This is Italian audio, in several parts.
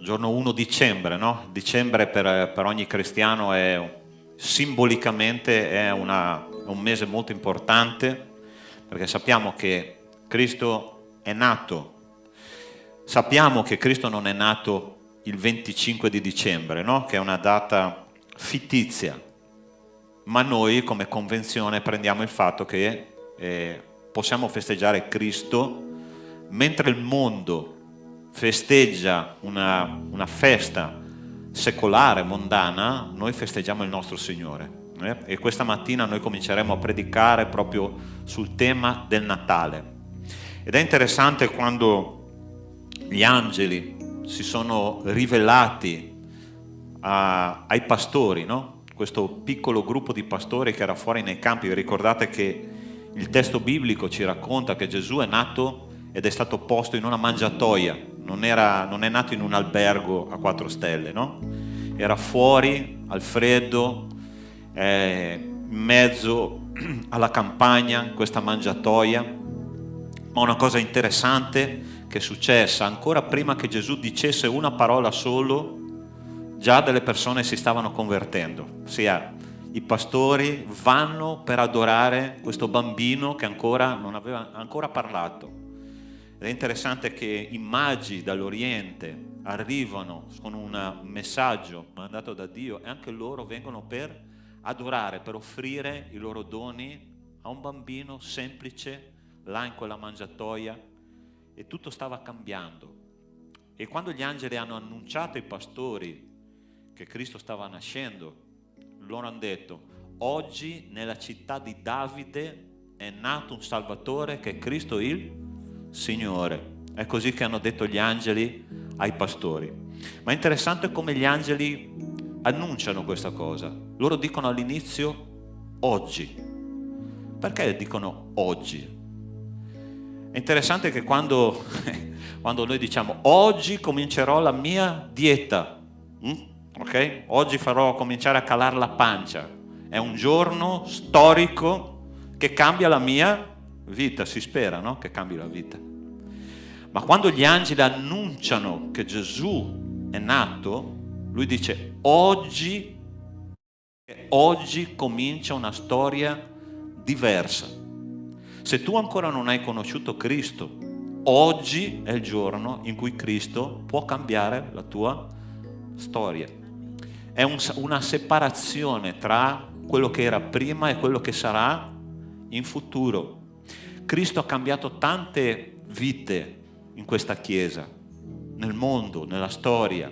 giorno 1 dicembre, no? Dicembre per ogni cristiano simbolicamente è un mese molto importante, perché sappiamo che Cristo è nato. Sappiamo che Cristo non è nato il 25 di dicembre, no? Che è una data fittizia, ma noi come convenzione prendiamo il fatto che possiamo festeggiare Cristo mentre il mondo festeggia una festa secolare, mondana. Noi festeggiamo il nostro Signore. E questa mattina noi cominceremo a predicare proprio sul tema del Natale. Ed è interessante quando gli angeli si sono rivelati ai pastori, no? Questo piccolo gruppo di pastori che era fuori nei campi. Vi ricordate che il testo biblico ci racconta che Gesù è nato ed è stato posto in una mangiatoia, non è nato in un albergo a 4 stelle, no? Era fuori, al freddo, in mezzo alla campagna, in questa mangiatoia. Ma una cosa interessante che è successa, ancora prima che Gesù dicesse una parola solo, già delle persone si stavano convertendo. Ossia, i pastori vanno per adorare questo bambino che ancora non aveva ancora parlato. Ed è interessante che i magi dall'Oriente arrivano con un messaggio mandato da Dio e anche loro vengono per adorare, per offrire i loro doni a un bambino semplice là in quella mangiatoia, e tutto stava cambiando. E quando gli angeli hanno annunciato ai pastori che Cristo stava nascendo, loro hanno detto: oggi nella città di Davide è nato un Salvatore che è Cristo il Signore. È così che hanno detto gli angeli ai pastori. Ma è interessante come gli angeli annunciano questa cosa. Loro dicono all'inizio oggi. Perché dicono oggi? È interessante che quando noi diciamo oggi comincerò la mia dieta, ok? Oggi farò cominciare a calare la pancia, è un giorno storico che cambia la mia vita, si spera, no? Che cambi la vita. Ma quando gli angeli annunciano che Gesù è nato, lui dice oggi comincia una storia diversa. Se tu ancora non hai conosciuto Cristo, oggi è il giorno in cui Cristo può cambiare la tua storia. È una separazione tra quello che era prima e quello che sarà in futuro. Cristo ha cambiato tante vite in questa Chiesa, nel mondo, nella storia.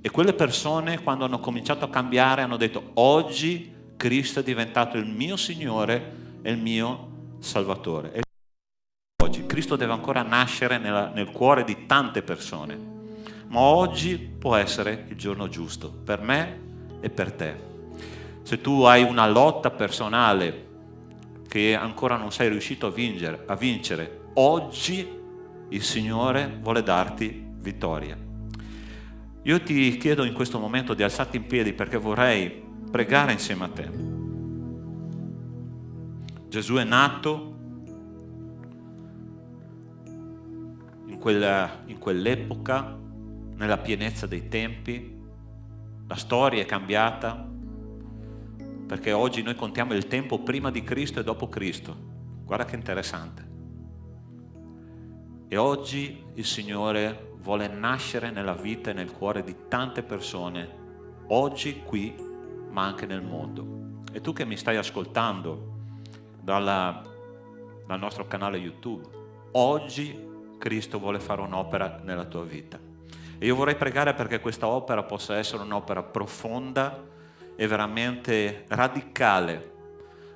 E quelle persone, quando hanno cominciato a cambiare, hanno detto: oggi Cristo è diventato il mio Signore e il mio Salvatore. E oggi Cristo deve ancora nascere nel cuore di tante persone, ma oggi può essere il giorno giusto per me e per te. Se tu hai una lotta personale che ancora non sei riuscito a vincere, oggi il Signore vuole darti vittoria. Io ti chiedo in questo momento di alzarti in piedi, perché vorrei pregare insieme a te. Gesù è nato in quell'epoca, nella pienezza dei tempi. La storia è cambiata, perché oggi noi contiamo il tempo prima di Cristo e dopo Cristo. Guarda che interessante. E oggi il Signore vuole nascere nella vita e nel cuore di tante persone, oggi qui, ma anche nel mondo. E tu che mi stai ascoltando dal nostro canale YouTube, oggi Cristo vuole fare un'opera nella tua vita. E io vorrei pregare perché questa opera possa essere un'opera profonda e veramente radicale.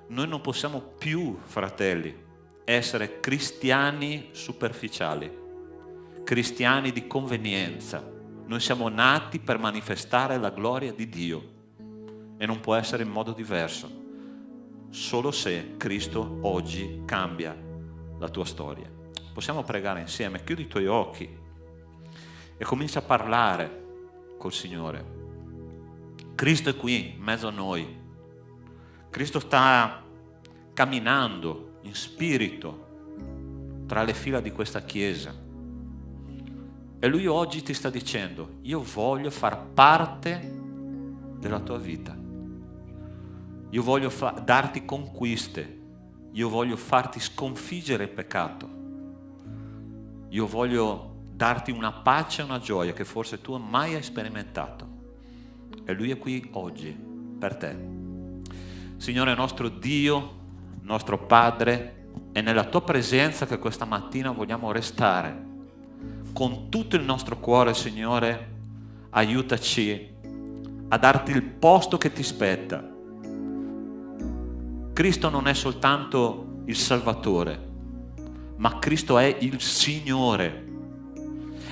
Noi non possiamo più, fratelli, essere cristiani superficiali, cristiani di convenienza. Noi siamo nati per manifestare la gloria di Dio e non può essere in modo diverso, solo se Cristo oggi cambia la tua storia. Possiamo pregare insieme? Chiudi i tuoi occhi e comincia a parlare col Signore. Cristo è qui in mezzo a noi. Cristo sta camminando in spirito tra le fila di questa chiesa. E Lui oggi ti sta dicendo: io voglio far parte della tua vita, io voglio darti conquiste, io voglio farti sconfiggere il peccato, io voglio darti una pace e una gioia che forse tu mai hai sperimentato. E Lui è qui oggi per te. Signore nostro Dio, nostro Padre, è nella tua presenza che questa mattina vogliamo restare con tutto il nostro cuore. Signore, aiutaci a darti il posto che ti spetta. Cristo non è soltanto il Salvatore, ma Cristo è il Signore,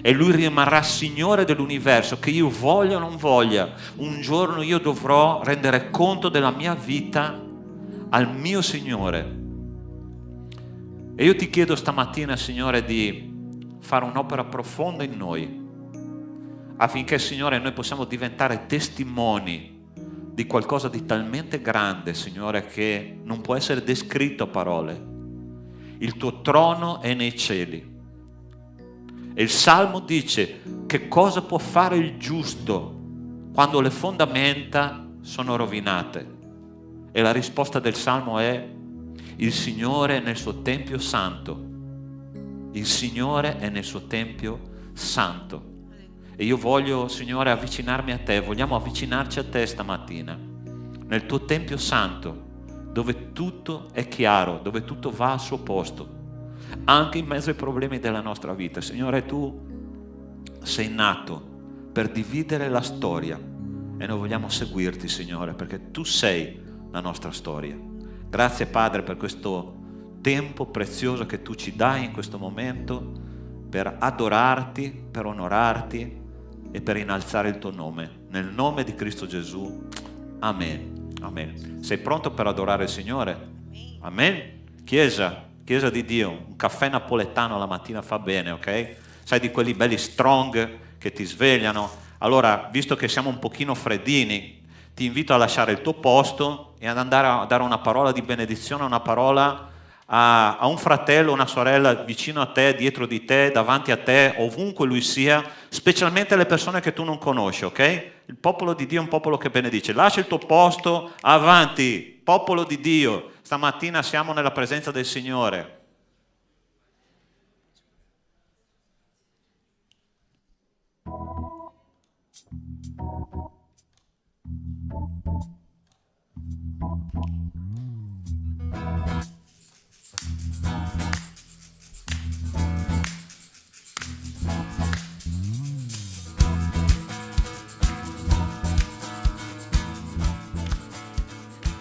e Lui rimarrà Signore dell'universo. Che io voglia o non voglia, un giorno io dovrò rendere conto della mia vita al mio Signore. E io ti chiedo stamattina, Signore, di fare un'opera profonda in noi, affinché, Signore, noi possiamo diventare testimoni di qualcosa di talmente grande, Signore, che non può essere descritto a parole. Il tuo trono è nei cieli. E il Salmo dice: che cosa può fare il giusto quando le fondamenta sono rovinate? E la risposta del Salmo è: il Signore è nel suo Tempio santo. Il Signore è nel suo Tempio santo. E io voglio, Signore, avvicinarmi a te. Vogliamo avvicinarci a te stamattina, nel tuo Tempio santo, dove tutto è chiaro, dove tutto va al suo posto, anche in mezzo ai problemi della nostra vita. Signore, tu sei nato per dividere la storia e noi vogliamo seguirti, Signore, perché tu sei la nostra storia. Grazie, Padre, per questo tempo prezioso che tu ci dai in questo momento per adorarti, per onorarti e per innalzare il tuo nome. Nel nome di Cristo Gesù. Amen. Amen. Sei pronto per adorare il Signore? Amen. Chiesa di Dio, un caffè napoletano la mattina fa bene, ok? Sai, di quelli belli strong che ti svegliano. Allora, visto che siamo un pochino freddini, ti invito a lasciare il tuo posto e ad andare a dare una parola di benedizione, una parola a un fratello, una sorella vicino a te, dietro di te, davanti a te, ovunque lui sia, specialmente le persone che tu non conosci, ok? Il popolo di Dio è un popolo che benedice. Lascia il tuo posto, avanti, popolo di Dio. Stamattina siamo nella presenza del Signore.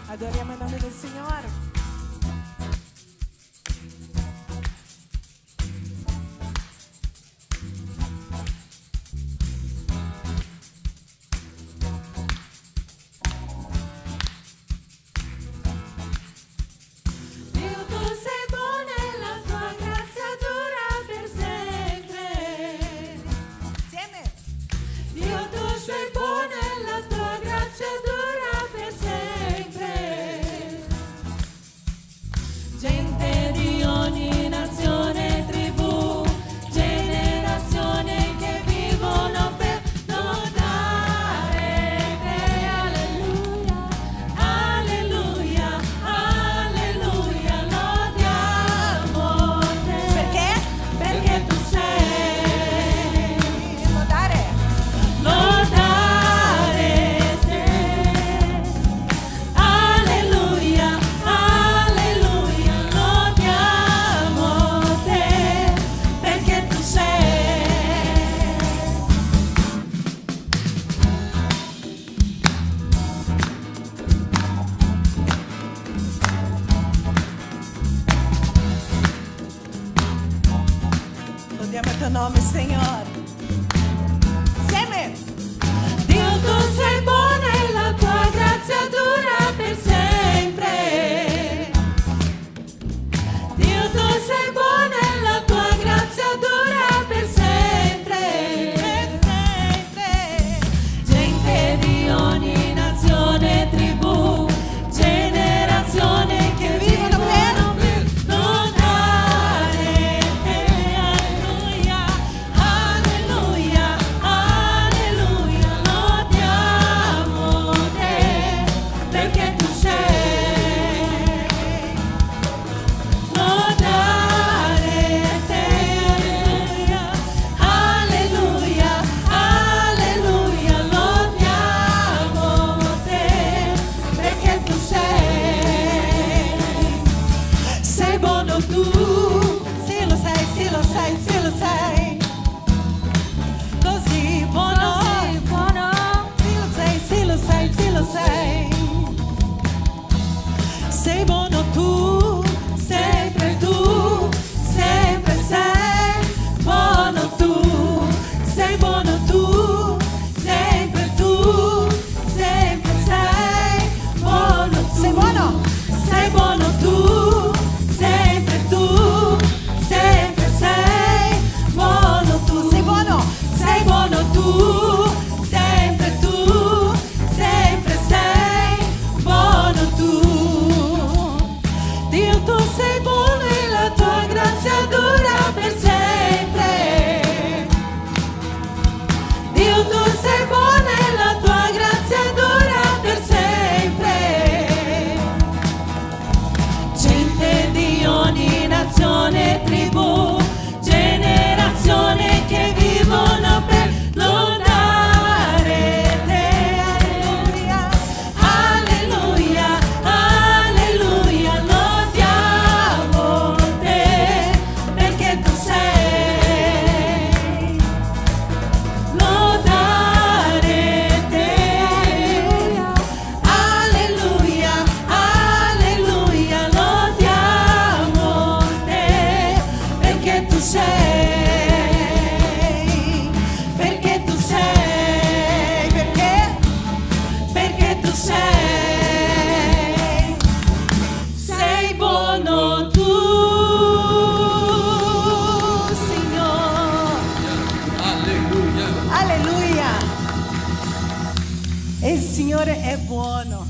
Adoriamo il nome del Signore. Il Signore è buono.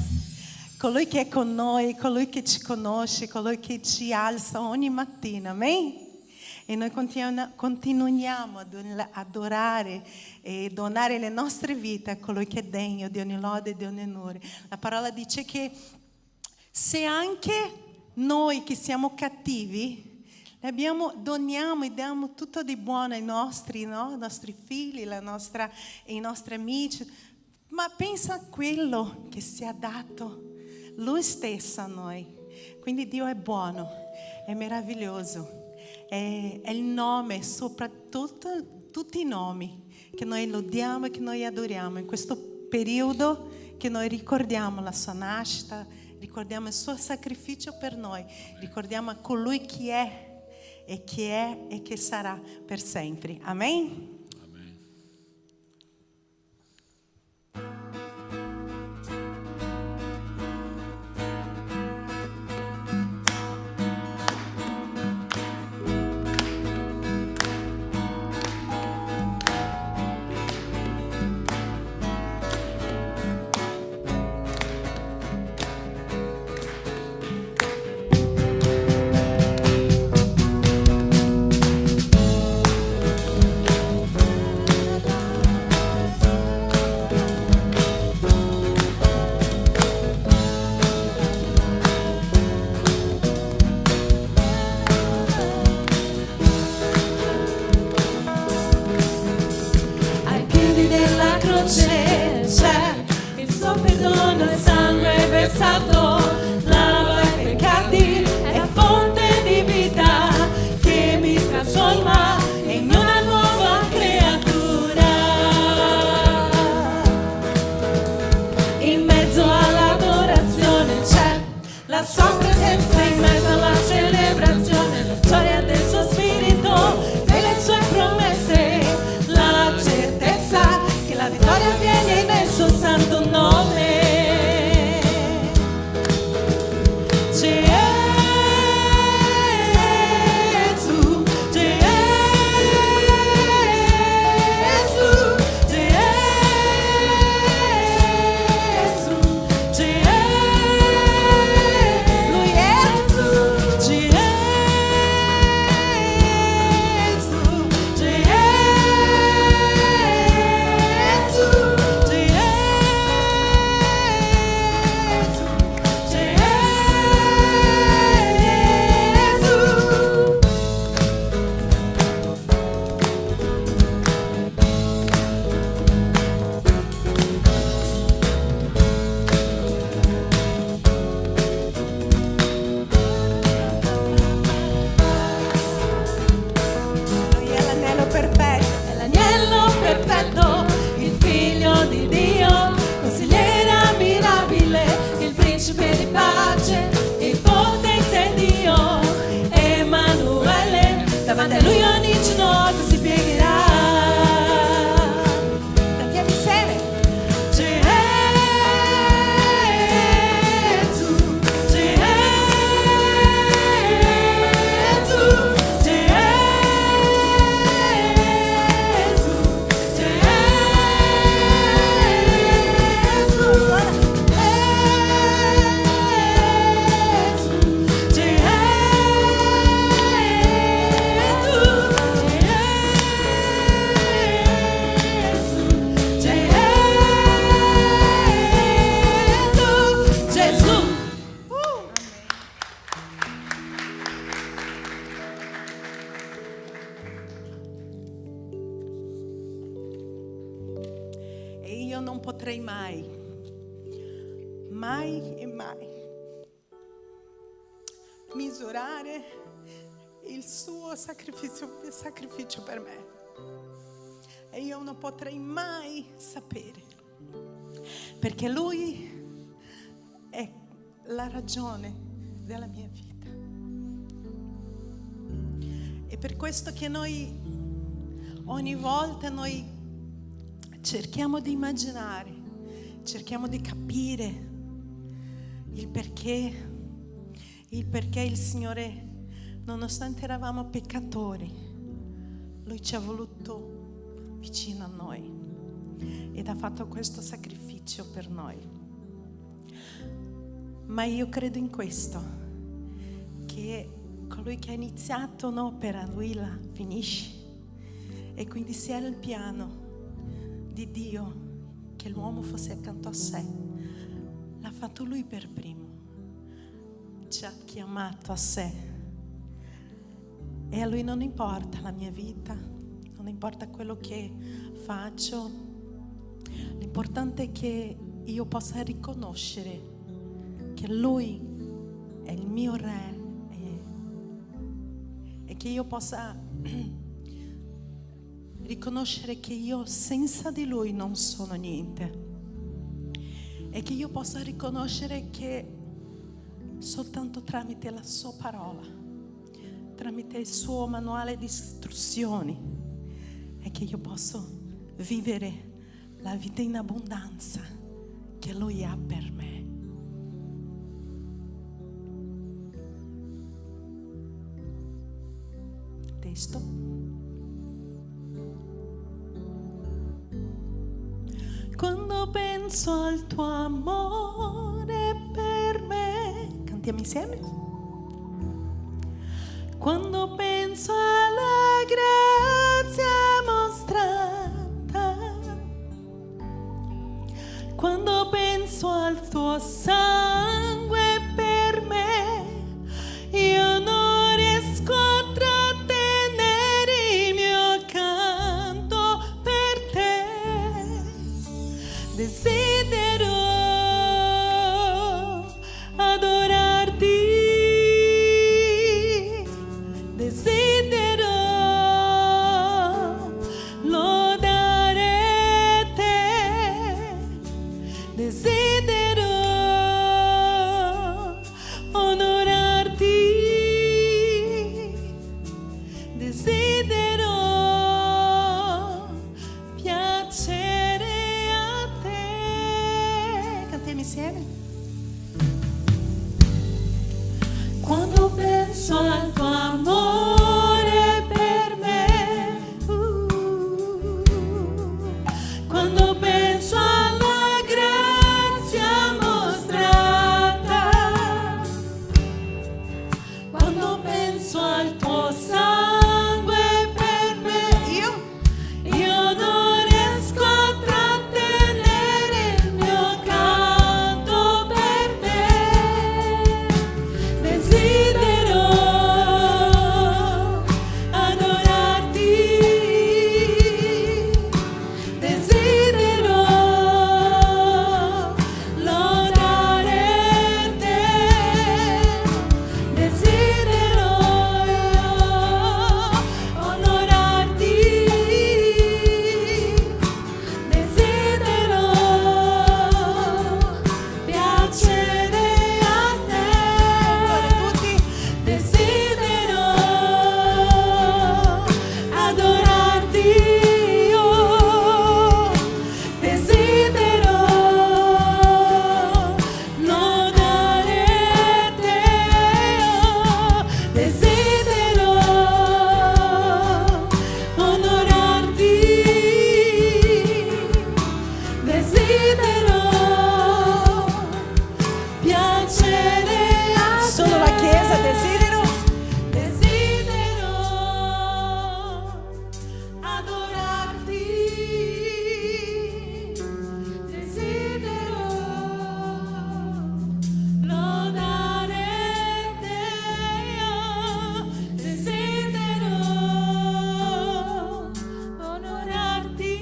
Colui che è con noi, colui che ci conosce, colui che ci alza ogni mattina. Amen? E noi continuiamo ad adorare e donare le nostre vite a colui che è degno di ogni lode e di ogni onore. La parola dice che se anche noi che siamo cattivi doniamo e diamo tutto di buono ai nostri, no? Ai nostri figli, ai nostri amici, ma pensa a quello che si è dato Lui stesso a noi. Quindi Dio è buono, è meraviglioso. È il nome sopra tutti i nomi che noi lodiamo e che noi adoriamo in questo periodo, che noi ricordiamo la sua nascita, ricordiamo il suo sacrificio per noi, ricordiamo colui che è e che sarà per sempre. Amen? Non potrei mai e mai misurare il suo sacrificio per me, e io non potrei mai sapere, perché Lui è la ragione della mia vita. E per questo che noi ogni volta cerchiamo di immaginare, cerchiamo di capire il perché il Signore, nonostante eravamo peccatori, Lui ci ha voluto vicino a noi. E ed ha fatto questo sacrificio per noi. Ma io credo in questo, che colui che ha iniziato un'opera, lui la finisce. E quindi se era il piano di Dio che l'uomo fosse accanto a sé, l'ha fatto lui per primo. Ci ha chiamato a sé. E a lui non importa la mia vita, non importa quello che faccio. L'importante è che io possa riconoscere che lui è il mio re e che io possa riconoscere che io senza di lui non sono niente, e che io possa riconoscere che soltanto tramite la sua parola, tramite il suo manuale di istruzioni, è che io posso vivere la vita in abbondanza che lui ha per me. Testo. Quando penso al tuo amore per me, cantiamo insieme. Quando penso alla grazia mostrata, quando penso al tuo sangue per me, io non riesco a trattenere il mio canto per te. Desidero adorarti, desidero lodare te, desidero onorarti, desidero piacere a te. Cantiamo insieme. Quando penso al tuo amore per me, quando penso alla grazia mostrata, quando penso al tuo sangue per me, io non riesco a trattenere il mio canto per te. Desidero adorarti, desidero lodare te, desidero onorarti, desidero piacere a te. Desidero adorarti, io desidero lodare te, desidero onorarti, desidero piacere a te. Solo la Chiesa desidero adorarti, desidero lodare te, desidero onorarti,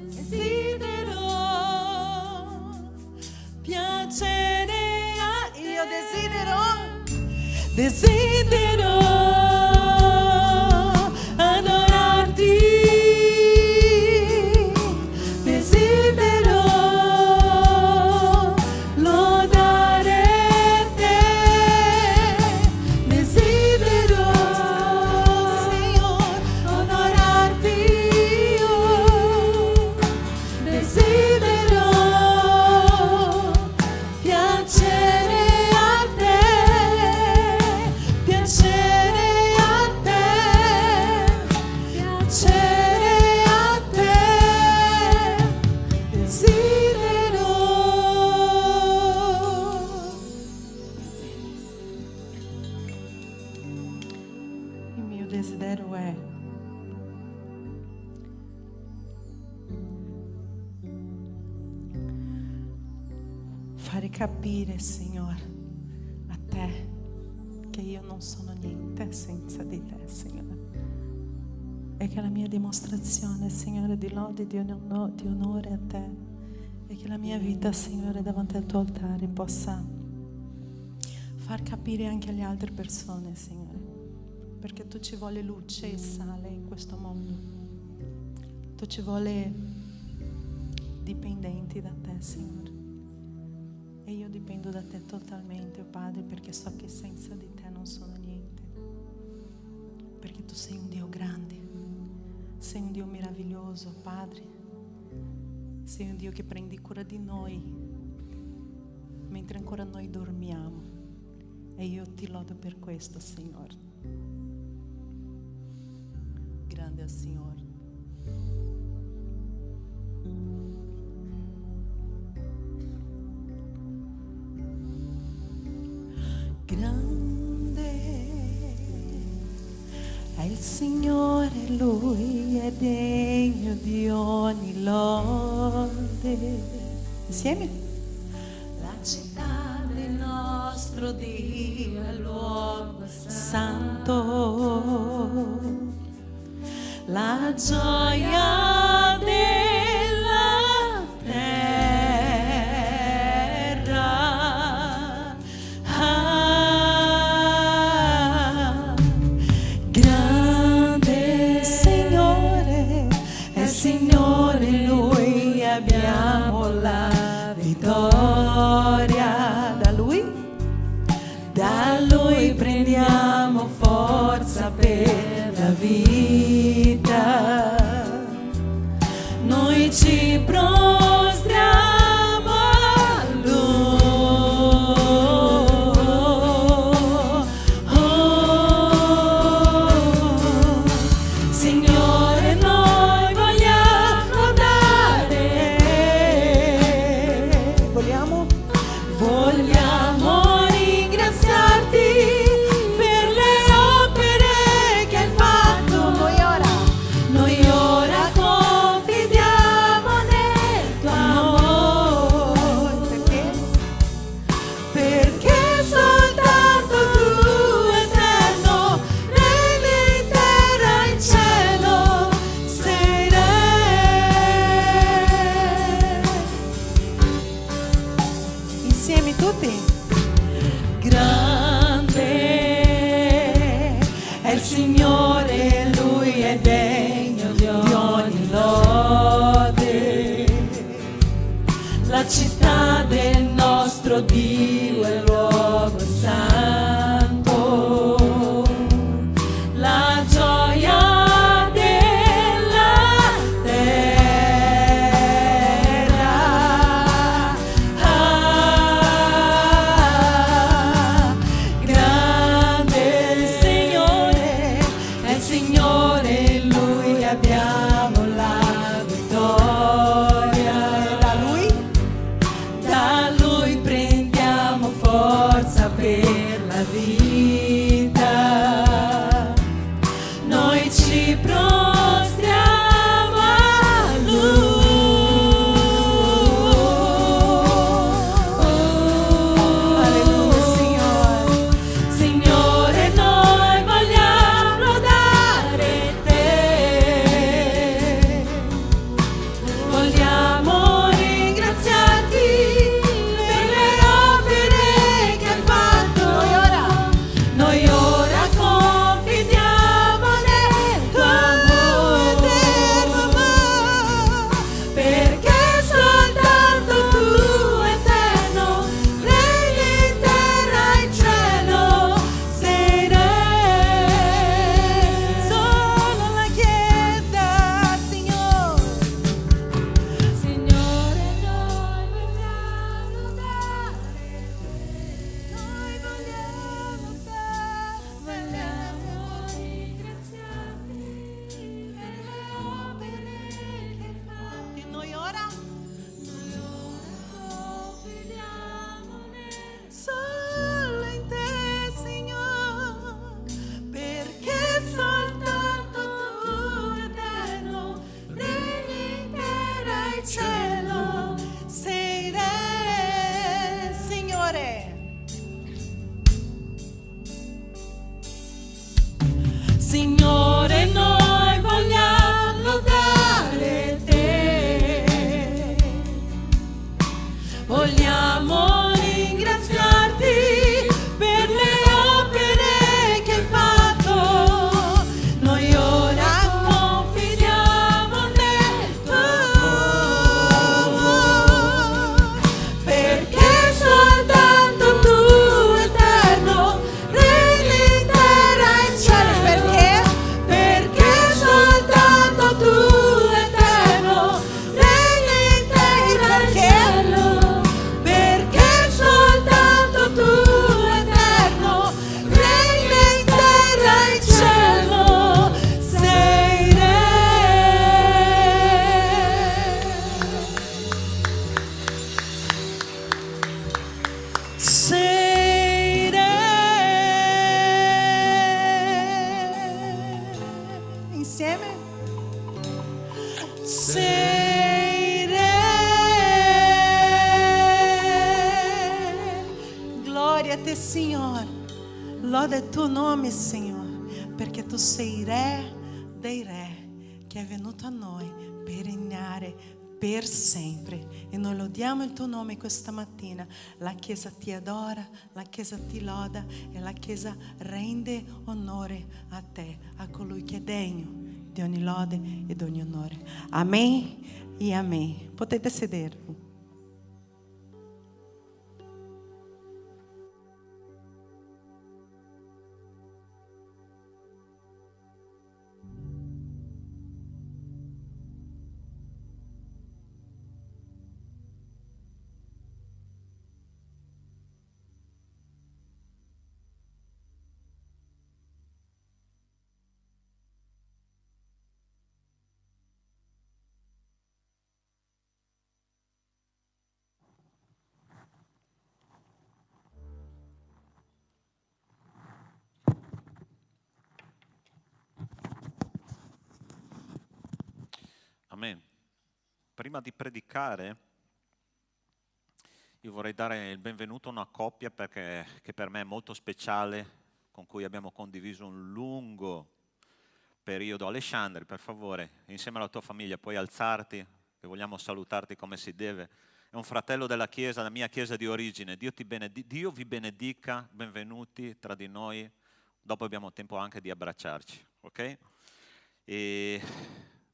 desidero piacere a io desidero adorarti, desidero lodare te, desidero Signore onorarti, io desidero piacere a te, piacere fare capire, Signore, a te che io non sono niente senza di te, Signore. E che la mia dimostrazione, Signore, di lode, di onore a te, e che la mia vita, Signore, davanti al tuo altare possa far capire anche alle altre persone, Signore, perché tu ci vuole luce e sale in questo mondo. Tu ci vuole dipendenti da te, Signore. E io dipendo da te totalmente, Padre, perché so che senza di te non sono niente. Perché tu sei un Dio grande, sei un Dio meraviglioso, Padre. Sei un Dio che prendi cura di noi mentre ancora noi dormiamo. E io ti lodo per questo, Signore. Grande è il Signore. Grande è il Signore, Lui è degno di ogni lode. Insieme? La città del nostro Dio è luogo santo, la gioia della terra. Grande Signore, è Signore Lui, abbiamo la vittoria. Da Lui prendiamo forza per la vita. Noi ci prostriamo a Lui. Signore, noi vogliamo dare. Vogliamo ringraziarti per le opere che hai fatto. Noi ora confidiamo nel tuo amore. Perché soltanto tu, eterno, regni in terra e in cielo, sei Re. Insieme tutti. Grande è il Signore, Lui è degno di ogni lode. La città del nostro Dio è luogo santo, la gioia della terra. Grande il Signore, è il Signore, in Lui abbiamo la vittoria. E da Lui prendiamo forza per la vita. Noi ci prostriamo a Lui. Alleluia, Signore. Signore, noi vogliamo dare te. Vogliamo ringraziarti per le opere che hai fatto. Noi ora confidiamo nel tuo amore, perché soltanto tu, eterno, regni in terra e in cielo, sei Re. Solo la Chiesa, Signore. Signore, noi vogliamo dare, noi vogliamo ringraziarti per le opere che hai fatto. E noi ora confidiamo solo in te, Signore, perché soltanto tu, eterno, regni in terra e cielo, sei Re. lode il tuo nome, Signore, perché tu sei Re dei Re, che è venuto a noi per regnare per sempre. E noi lodiamo il tuo nome questa mattina. La Chiesa ti adora, la Chiesa ti loda e la Chiesa rende onore a te, a colui che è degno di ogni lode e di ogni onore. Amen e amen. Potete sedervi. Amen. Prima di predicare, io vorrei dare il benvenuto a una coppia che per me è molto speciale, con cui abbiamo condiviso un lungo periodo. Alessandri, per favore, insieme alla tua famiglia puoi alzarti, che vogliamo salutarti come si deve. È un fratello della Chiesa, la mia Chiesa di origine. Dio vi benedica, benvenuti tra di noi. Dopo abbiamo tempo anche di abbracciarci, ok?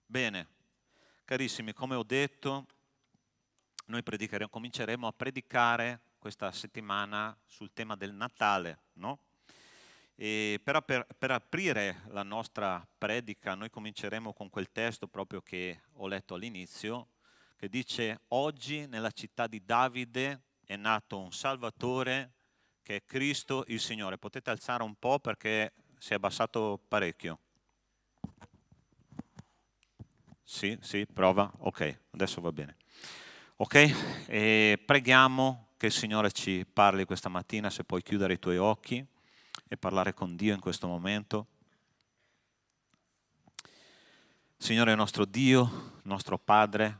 Bene. Carissimi, come ho detto, noi cominceremo a predicare questa settimana sul tema del Natale, no? E per aprire la nostra predica, noi cominceremo con quel testo proprio che ho letto all'inizio, che dice: oggi nella città di Davide è nato un Salvatore che è Cristo il Signore. Potete alzare un po' perché si è abbassato parecchio. Sì, prova. Ok, adesso va bene. Ok, e preghiamo che il Signore ci parli questa mattina, se puoi chiudere i tuoi occhi e parlare con Dio in questo momento. Signore nostro Dio, nostro Padre,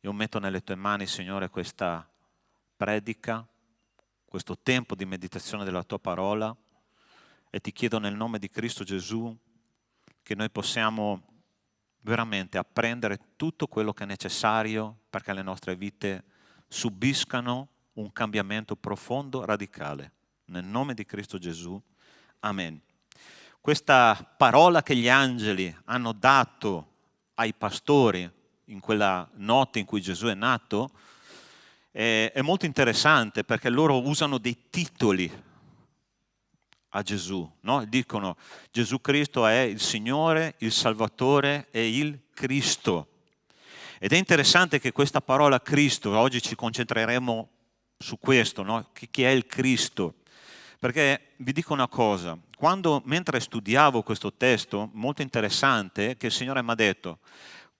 io metto nelle tue mani, Signore, questa predica, questo tempo di meditazione della tua parola, e ti chiedo nel nome di Cristo Gesù che noi possiamo veramente apprendere tutto quello che è necessario perché le nostre vite subiscano un cambiamento profondo, radicale. Nel nome di Cristo Gesù. Amen. Questa parola che gli angeli hanno dato ai pastori in quella notte in cui Gesù è nato è molto interessante, perché loro usano dei titoli a Gesù, no? Dicono: Gesù Cristo è il Signore, il Salvatore e il Cristo. Ed è interessante che questa parola Cristo, oggi ci concentreremo su questo, no? Chi è il Cristo? Perché vi dico una cosa, mentre studiavo questo testo, molto interessante, che il Signore mi ha detto: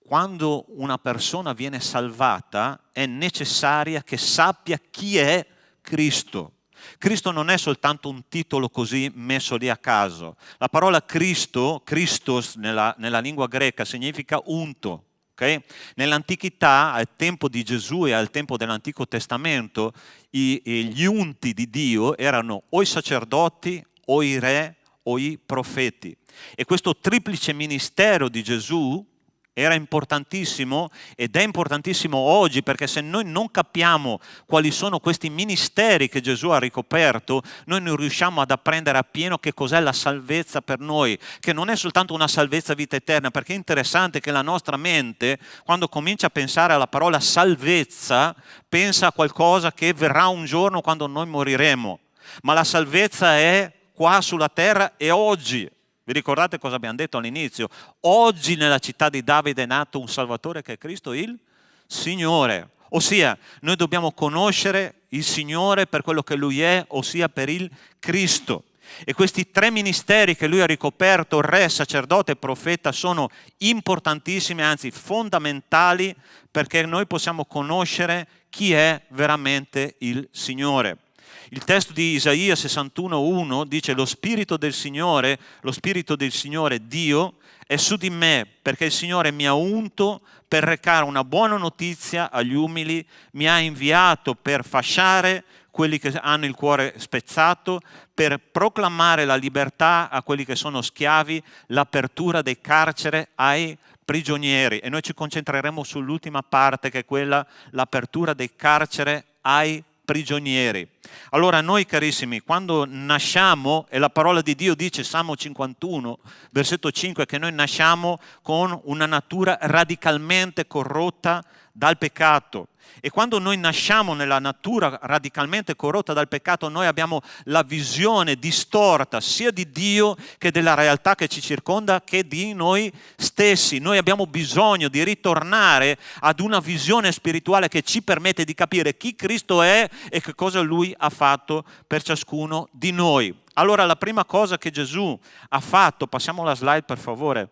quando una persona viene salvata è necessaria che sappia chi è Cristo. Cristo non è soltanto un titolo così messo lì a caso. La parola Cristo, Christos nella lingua greca, significa unto. Okay? Nell'antichità, al tempo di Gesù e al tempo dell'Antico Testamento, gli unti di Dio erano o i sacerdoti, o i re, o i profeti. E questo triplice ministero di Gesù era importantissimo ed è importantissimo oggi, perché se noi non capiamo quali sono questi ministeri che Gesù ha ricoperto, noi non riusciamo ad apprendere appieno che cos'è la salvezza per noi, che non è soltanto una salvezza vita eterna, perché è interessante che la nostra mente, quando comincia a pensare alla parola salvezza, pensa a qualcosa che verrà un giorno quando noi moriremo, ma la salvezza è qua sulla terra e oggi. Vi ricordate cosa abbiamo detto all'inizio? Oggi nella città di Davide è nato un Salvatore che è Cristo il Signore. Ossia, noi dobbiamo conoscere il Signore per quello che Lui è, ossia per il Cristo. E questi tre ministeri che Lui ha ricoperto, re, sacerdote e profeta, sono importantissimi, anzi fondamentali, perché noi possiamo conoscere chi è veramente il Signore. Il testo di Isaia 61:1 dice: lo Spirito del Signore Dio è su di me, perché il Signore mi ha unto per recare una buona notizia agli umili, mi ha inviato per fasciare quelli che hanno il cuore spezzato, per proclamare la libertà a quelli che sono schiavi, l'apertura dei carceri ai prigionieri. E noi ci concentreremo sull'ultima parte, che è quella, l'apertura dei carceri ai prigionieri. Allora noi, carissimi, quando nasciamo, e la parola di Dio dice, Salmo 51, versetto 5, che noi nasciamo con una natura radicalmente corrotta dal peccato. E quando noi nasciamo nella natura radicalmente corrotta dal peccato, noi abbiamo la visione distorta sia di Dio che della realtà che ci circonda, che di noi stessi. Noi abbiamo bisogno di ritornare ad una visione spirituale che ci permette di capire chi Cristo è e che cosa Lui ha fatto per ciascuno di noi. Allora la prima cosa che Gesù ha fatto, passiamo alla slide per favore,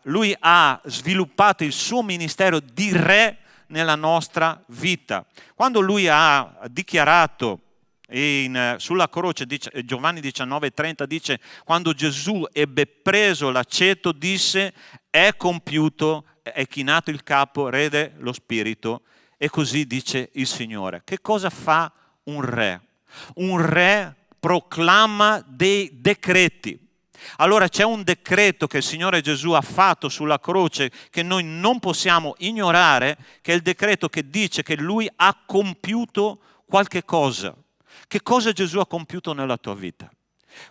Lui ha sviluppato il suo ministero di re nella nostra vita. Quando Lui ha dichiarato sulla croce, Giovanni 19,30 dice, quando Gesù ebbe preso l'aceto disse, è compiuto, è chinato il capo, rede lo spirito, e così dice il Signore. Che cosa fa un re? Un re proclama dei decreti. Allora c'è un decreto che il Signore Gesù ha fatto sulla croce che noi non possiamo ignorare, che è il decreto che dice che Lui ha compiuto qualche cosa. Che cosa Gesù ha compiuto nella tua vita?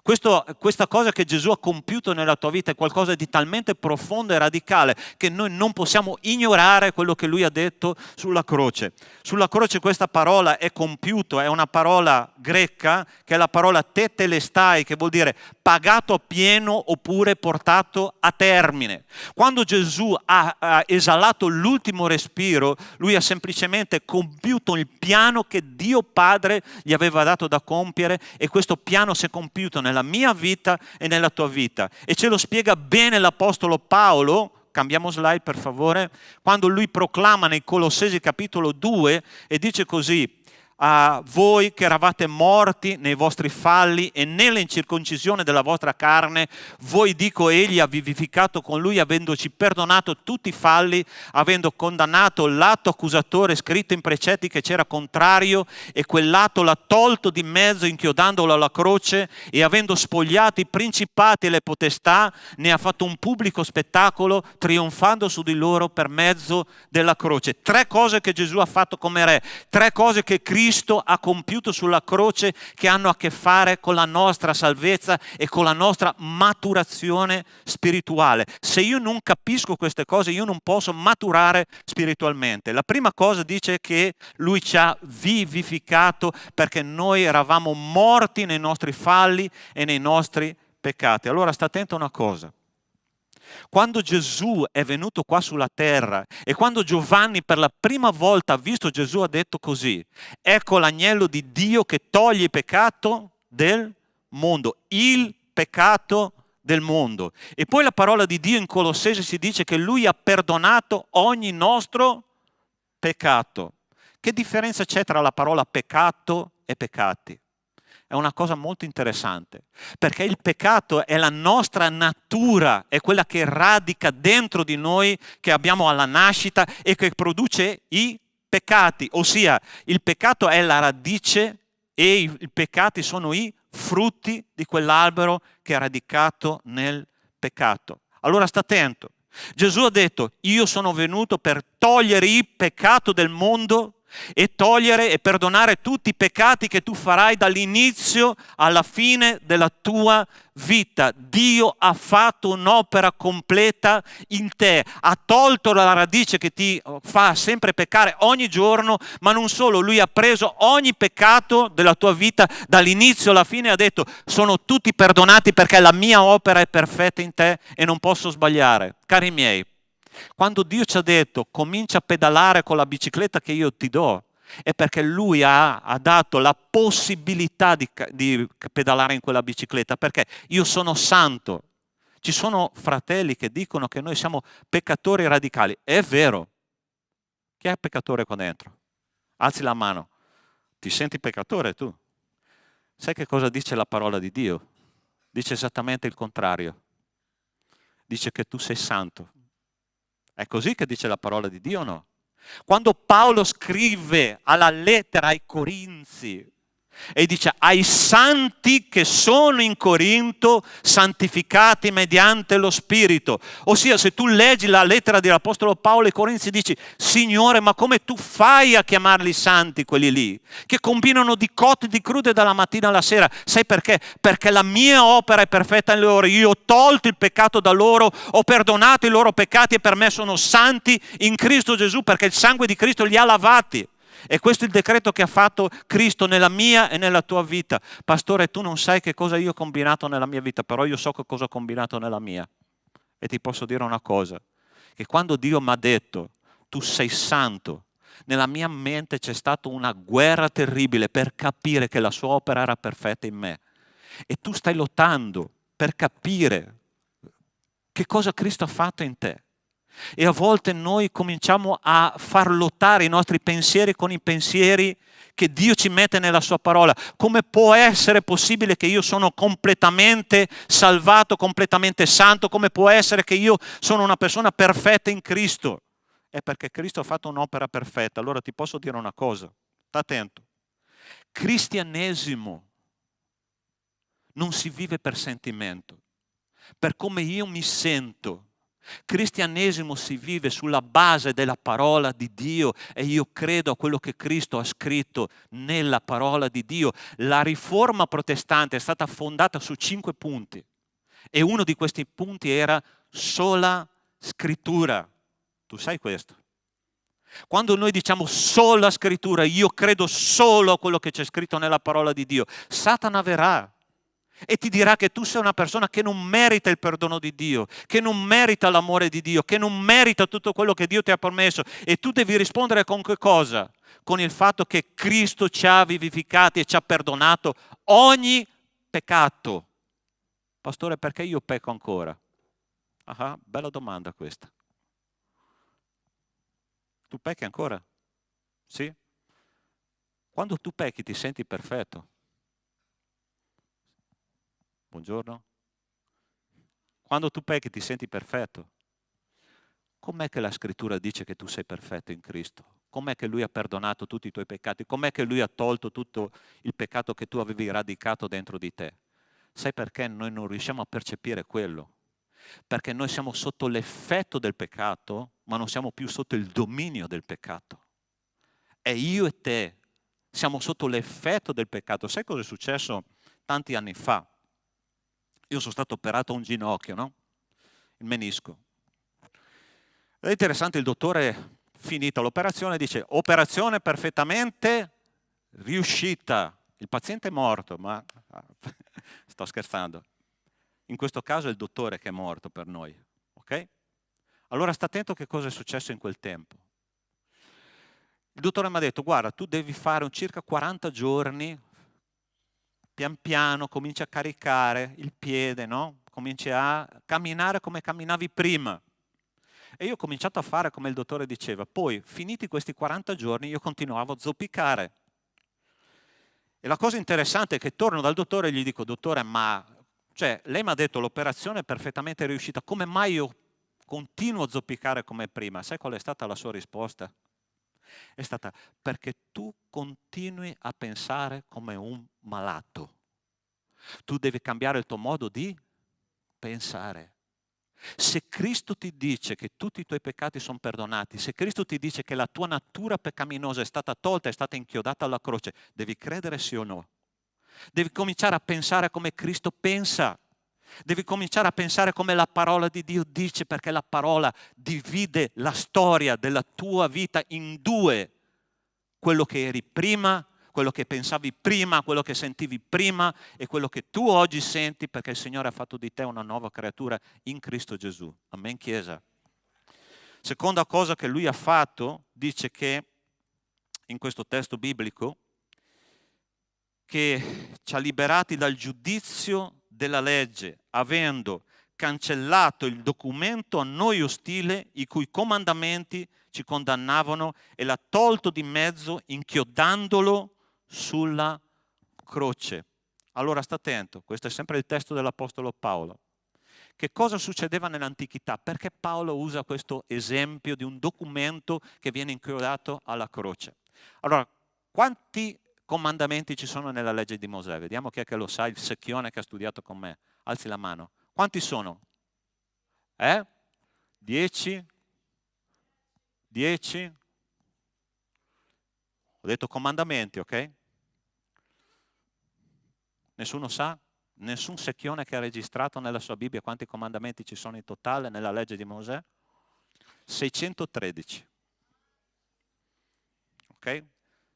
Questa cosa che Gesù ha compiuto nella tua vita è qualcosa di talmente profondo e radicale che noi non possiamo ignorare quello che Lui ha detto sulla croce. Sulla croce questa parola è compiuto, è una parola greca che è la parola tetelestai, che vuol dire pagato a pieno oppure portato a termine. Quando Gesù ha esalato l'ultimo respiro, Lui ha semplicemente compiuto il piano che Dio Padre gli aveva dato da compiere, e questo piano si è compiuto nella mia vita e nella tua vita. E ce lo spiega bene l'Apostolo Paolo. Cambiamo slide per favore. Quando lui proclama nei Colossesi capitolo 2 e dice così: a voi che eravate morti nei vostri falli e nell'incirconcisione della vostra carne, voi, dico, egli ha vivificato con lui, avendoci perdonato tutti i falli, avendo condannato l'atto accusatore scritto in precetti che c'era contrario, e quell'atto l'ha tolto di mezzo inchiodandolo alla croce, e avendo spogliato i principati e le potestà, ne ha fatto un pubblico spettacolo, trionfando su di loro per mezzo della croce. Tre cose che Gesù ha fatto come re, tre cose che Cristo ha compiuto sulla croce, che hanno a che fare con la nostra salvezza e con la nostra maturazione spirituale. Se io non capisco queste cose, io non posso maturare spiritualmente. La prima cosa dice che Lui ci ha vivificato, perché noi eravamo morti nei nostri falli e nei nostri peccati. Allora sta attento a una cosa. Quando Gesù è venuto qua sulla terra e quando Giovanni per la prima volta ha visto Gesù, ha detto così: ecco l'agnello di Dio che toglie il peccato del mondo, il peccato del mondo. E poi la parola di Dio in Colossesi si dice che Lui ha perdonato ogni nostro peccato. Che differenza c'è tra la parola peccato e peccati? È una cosa molto interessante, perché il peccato è la nostra natura, è quella che radica dentro di noi, che abbiamo alla nascita e che produce i peccati, ossia il peccato è la radice e i peccati sono i frutti di quell'albero che è radicato nel peccato. Allora sta attento, Gesù ha detto: io sono venuto per togliere il peccato del mondo e togliere e perdonare tutti i peccati che tu farai dall'inizio alla fine della tua vita. Dio ha fatto un'opera completa in te, ha tolto la radice che ti fa sempre peccare ogni giorno, ma non solo, Lui ha preso ogni peccato della tua vita dall'inizio alla fine e ha detto: sono tutti perdonati perché la mia opera è perfetta in te e non posso sbagliare. Cari miei, quando Dio ci ha detto comincia a pedalare con la bicicletta che io ti do, è perché Lui ha dato la possibilità di pedalare in quella bicicletta, perché io sono santo. Ci sono fratelli che dicono che noi siamo peccatori radicali. È vero. Chi è peccatore qua dentro? Alzi la mano. Ti senti peccatore tu? Sai che cosa dice la parola di Dio? Dice esattamente il contrario. Dice che tu sei santo. È così che dice la parola di Dio o no? Quando Paolo scrive alla lettera ai Corinzi, E dice ai santi che sono in Corinto, santificati mediante lo Spirito. Ossia, se tu leggi la lettera dell'Apostolo Paolo ai Corinzi, dici: Signore, ma come tu fai a chiamarli santi quelli lì? Che combinano di cotte e di crude dalla mattina alla sera. Sai perché? Perché la mia opera è perfetta in loro. Io ho tolto il peccato da loro, ho perdonato i loro peccati e per me sono santi in Cristo Gesù, perché il sangue di Cristo li ha lavati. E questo è il decreto che ha fatto Cristo nella mia e nella tua vita. Pastore, tu non sai che cosa io ho combinato nella mia vita, però io so che cosa ho combinato nella mia. E ti posso dire una cosa, che quando Dio mi ha detto, tu sei santo, nella mia mente c'è stata una guerra terribile per capire che la sua opera era perfetta in me. E tu stai lottando per capire che cosa Cristo ha fatto in te. E a volte noi cominciamo a far lottare i nostri pensieri con i pensieri che Dio ci mette nella sua parola. Come può essere possibile che io sono completamente salvato, completamente santo? Come può essere che io sono una persona perfetta in Cristo? È perché Cristo ha fatto un'opera perfetta. Allora ti posso dire una cosa, sta attento. Cristianesimo non si vive per sentimento, per come io mi sento. Cristianesimo si vive sulla base della parola di Dio e io credo a quello che Cristo ha scritto nella parola di Dio. La riforma protestante è stata fondata su 5 punti e uno di questi punti era sola scrittura. Tu sai questo? Quando noi diciamo sola scrittura, io credo solo a quello che c'è scritto nella parola di Dio, Satana verrà e ti dirà che tu sei una persona che non merita il perdono di Dio, che non merita l'amore di Dio, che non merita tutto quello che Dio ti ha promesso. E tu devi rispondere con che cosa? Con il fatto che Cristo ci ha vivificati e ci ha perdonato ogni peccato. Pastore, perché io pecco ancora? Ah, bella domanda questa. Tu pecchi ancora? Sì? Quando tu pecchi ti senti perfetto? Buongiorno. Quando tu pecchi ti senti perfetto? Com'è che la scrittura dice che tu sei perfetto in Cristo? Com'è che Lui ha perdonato tutti i tuoi peccati? Com'è che Lui ha tolto tutto il peccato che tu avevi radicato dentro di te? Sai perché noi non riusciamo a percepire quello? Perché noi siamo sotto l'effetto del peccato, ma non siamo più sotto il dominio del peccato. E io e te siamo sotto l'effetto del peccato. Sai cosa è successo tanti anni fa? Io sono stato operato a un ginocchio, no? Il menisco. È interessante, il dottore, finita l'operazione, dice: operazione perfettamente riuscita. Il paziente è morto, ma sto scherzando. In questo caso è il dottore che è morto per noi, ok? Allora sta attento che cosa è successo in quel tempo. Il dottore mi ha detto: guarda, tu devi fare circa 40 giorni, pian piano cominci a caricare il piede, no? Cominci a camminare come camminavi prima. E io ho cominciato a fare come il dottore diceva. Poi, finiti questi 40 giorni, io continuavo a zoppicare. E la cosa interessante è che torno dal dottore e gli dico: dottore, ma lei mi ha detto l'operazione è perfettamente riuscita, come mai io continuo a zoppicare come prima? Sai qual è stata la sua risposta? È stata: perché tu continui a pensare come un malato. Tu devi cambiare il tuo modo di pensare. Se Cristo ti dice che tutti i tuoi peccati sono perdonati, se Cristo ti dice che la tua natura peccaminosa è stata tolta, è stata inchiodata alla croce, devi credere sì o no? Devi cominciare a pensare come Cristo pensa. Devi cominciare a pensare come la parola di Dio dice, perché la parola divide la storia della tua vita in due. Quello che eri prima, quello che pensavi prima, quello che sentivi prima e quello che tu oggi senti, perché il Signore ha fatto di te una nuova creatura in Cristo Gesù. Amen, Chiesa. Seconda cosa che Lui ha fatto, dice che in questo testo biblico, che ci ha liberati dal giudizio della legge, avendo cancellato il documento a noi ostile, i cui comandamenti ci condannavano, e l'ha tolto di mezzo inchiodandolo sulla croce. Allora sta attento, questo è sempre il testo dell'Apostolo Paolo. Che cosa succedeva nell'antichità? Perché Paolo usa questo esempio di un documento che viene inchiodato alla croce? Allora, quanti comandamenti ci sono nella legge di Mosè? Vediamo chi è che lo sa, il secchione che ha studiato con me. Alzi la mano. Quanti sono? 10? 10? Ho detto comandamenti, ok? Nessuno sa? Nessun secchione che ha registrato nella sua Bibbia quanti comandamenti ci sono in totale nella legge di Mosè? 613. Ok?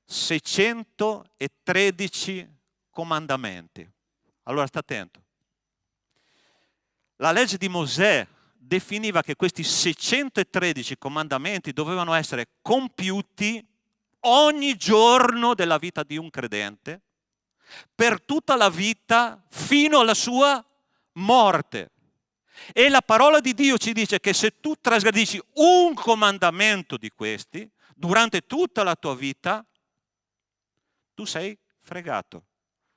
613 comandamenti. Allora sta attento. La legge di Mosè definiva che questi 613 comandamenti dovevano essere compiuti ogni giorno della vita di un credente, per tutta la vita fino alla sua morte. E la parola di Dio ci dice che se tu trasgredisci un comandamento di questi durante tutta la tua vita, tu sei fregato,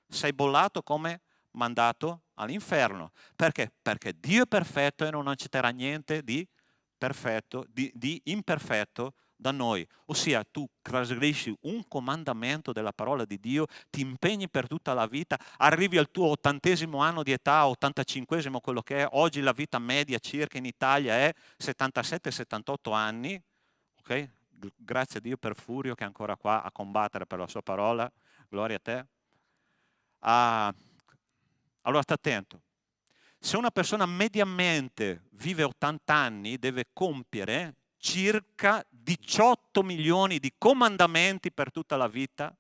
sei bollato come mandato all'inferno. Perché? Perché Dio è perfetto e non accetterà niente di perfetto, di imperfetto da noi. Ossia, tu trasgredisci un comandamento della parola di Dio, ti impegni per tutta la vita, arrivi al tuo 80° anno di età, 85°, quello che è. Oggi la vita media circa in Italia è 77-78 anni, ok? Grazie a Dio per Furio che è ancora qua a combattere per la sua parola, gloria a te. Allora sta attento, se una persona mediamente vive 80 anni deve compiere circa 18 milioni di comandamenti per tutta la vita,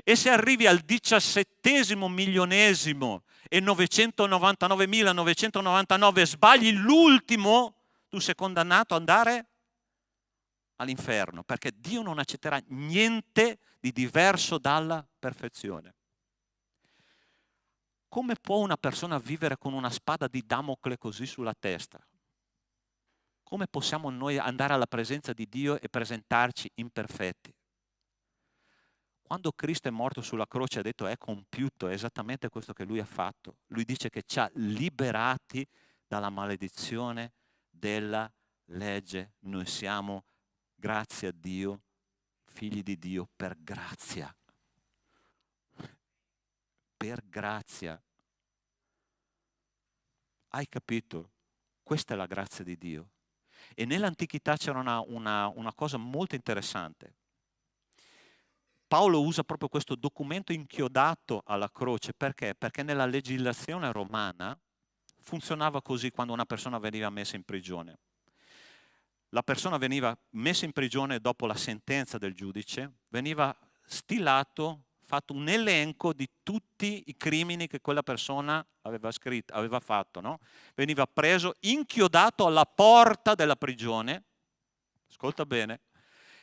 e se arrivi al 17° milionesimo e 999.999 sbagli l'ultimo, tu sei condannato ad andare all'inferno, perché Dio non accetterà niente di diverso dalla perfezione. Come può una persona vivere con una spada di Damocle così sulla testa? Come possiamo noi andare alla presenza di Dio e presentarci imperfetti? Quando Cristo è morto sulla croce e ha detto è compiuto, è esattamente questo che Lui ha fatto. Lui dice che ci ha liberati dalla maledizione della legge. Noi siamo, grazie a Dio, figli di Dio per grazia. Per grazia. Hai capito? Questa è la grazia di Dio. E nell'antichità c'era una cosa molto interessante. Paolo usa proprio questo documento inchiodato alla croce. Perché? Perché nella legislazione romana funzionava così quando una persona veniva messa in prigione. La persona veniva messa in prigione dopo la sentenza del giudice, veniva stilato, fatto un elenco di tutti i crimini che quella persona aveva fatto, no? Veniva preso, inchiodato alla porta della prigione. Ascolta bene.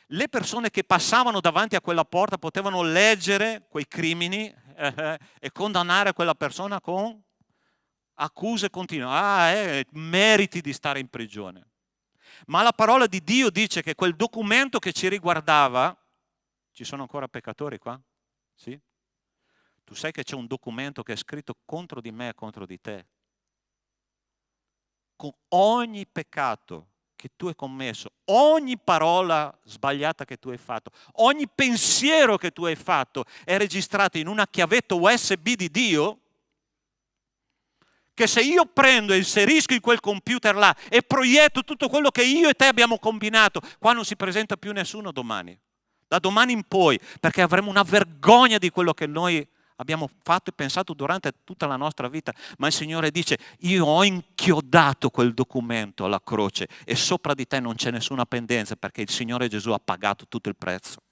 Le persone che passavano davanti a quella porta potevano leggere quei crimini e condannare quella persona con accuse continue. Meriti di stare in prigione. Ma la parola di Dio dice che quel documento che ci riguardava, ci sono ancora peccatori qua? Sì? Tu sai che c'è un documento che è scritto contro di me e contro di te? Con ogni peccato che tu hai commesso, ogni parola sbagliata che tu hai fatto, ogni pensiero che tu hai fatto è registrato in una chiavetta USB di Dio, che se io prendo e inserisco in quel computer là e proietto tutto quello che io e te abbiamo combinato, qua non si presenta più nessuno domani. Da domani in poi, perché avremo una vergogna di quello che noi abbiamo fatto e pensato durante tutta la nostra vita. Ma il Signore dice, io ho inchiodato quel documento alla croce e sopra di te non c'è nessuna pendenza perché il Signore Gesù ha pagato tutto il prezzo.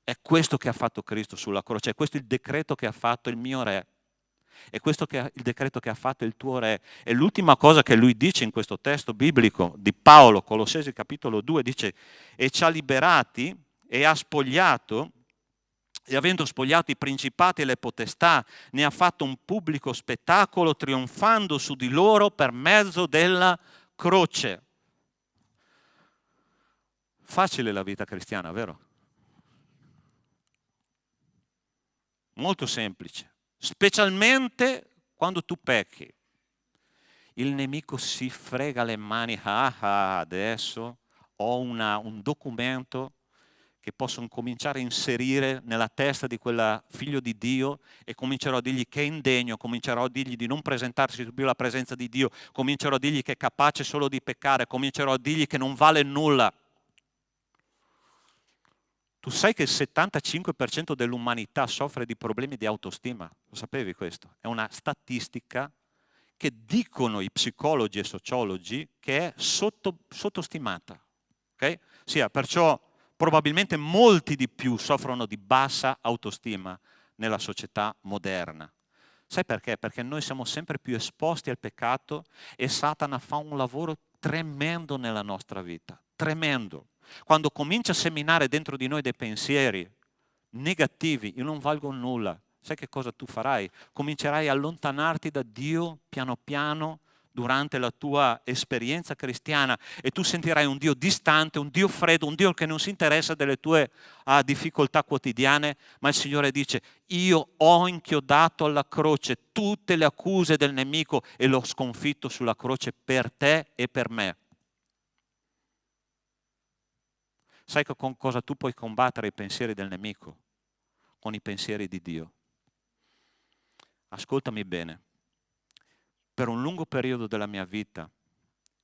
È questo che ha fatto Cristo sulla croce, è questo il decreto che ha fatto il mio Re. È questo il decreto che ha fatto il tuo Re. E l'ultima cosa che lui dice in questo testo biblico di Paolo, Colossesi capitolo 2, dice, e ci ha liberati e ha spogliato, e avendo spogliato i principati e le potestà, ne ha fatto un pubblico spettacolo, trionfando su di loro per mezzo della croce. Facile la vita cristiana, vero? Molto semplice. Specialmente quando tu pecchi. Il nemico si frega le mani, adesso ho un documento che posso cominciare a inserire nella testa di quel figlio di Dio e comincerò a dirgli che è indegno, comincerò a dirgli di non presentarsi più alla presenza di Dio, comincerò a dirgli che è capace solo di peccare, comincerò a dirgli che non vale nulla. Tu sai che il 75% dell'umanità soffre di problemi di autostima? Lo sapevi questo? È una statistica che dicono i psicologi e sociologi che è sottostimata. Okay? Perciò probabilmente molti di più soffrono di bassa autostima nella società moderna. Sai perché? Perché noi siamo sempre più esposti al peccato e Satana fa un lavoro tremendo nella nostra vita, tremendo. Quando comincia a seminare dentro di noi dei pensieri negativi, io non valgo nulla, sai che cosa tu farai? Comincerai a allontanarti da Dio piano piano durante la tua esperienza cristiana e tu sentirai un Dio distante, un Dio freddo, un Dio che non si interessa delle tue difficoltà quotidiane, ma il Signore dice: io ho inchiodato alla croce tutte le accuse del nemico e l'ho sconfitto sulla croce per te e per me. Sai con cosa tu puoi combattere i pensieri del nemico? Con i pensieri di Dio. Ascoltami bene. Per un lungo periodo della mia vita,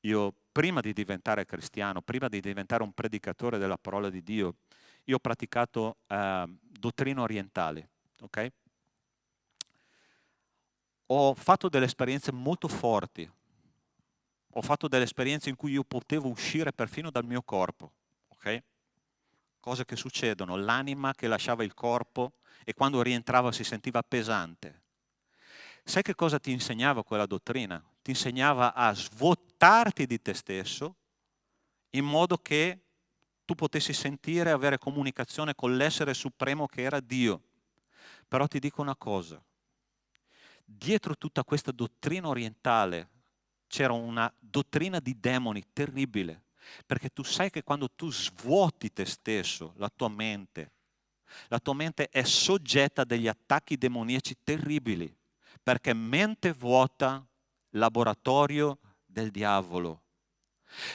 io prima di diventare cristiano, prima di diventare un predicatore della parola di Dio, io ho praticato dottrine orientali, ok? Ho fatto delle esperienze molto forti, ho fatto delle esperienze in cui io potevo uscire perfino dal mio corpo, ok? Cose che succedono, l'anima che lasciava il corpo e quando rientrava si sentiva pesante. Sai che cosa ti insegnava quella dottrina? Ti insegnava a svuotarti di te stesso in modo che tu potessi sentire e avere comunicazione con l'essere supremo che era Dio. Però ti dico una cosa, dietro tutta questa dottrina orientale c'era una dottrina di demoni terribile, perché tu sai che quando tu svuoti te stesso, la tua mente è soggetta a degli attacchi demoniaci terribili, perché mente vuota, laboratorio del diavolo.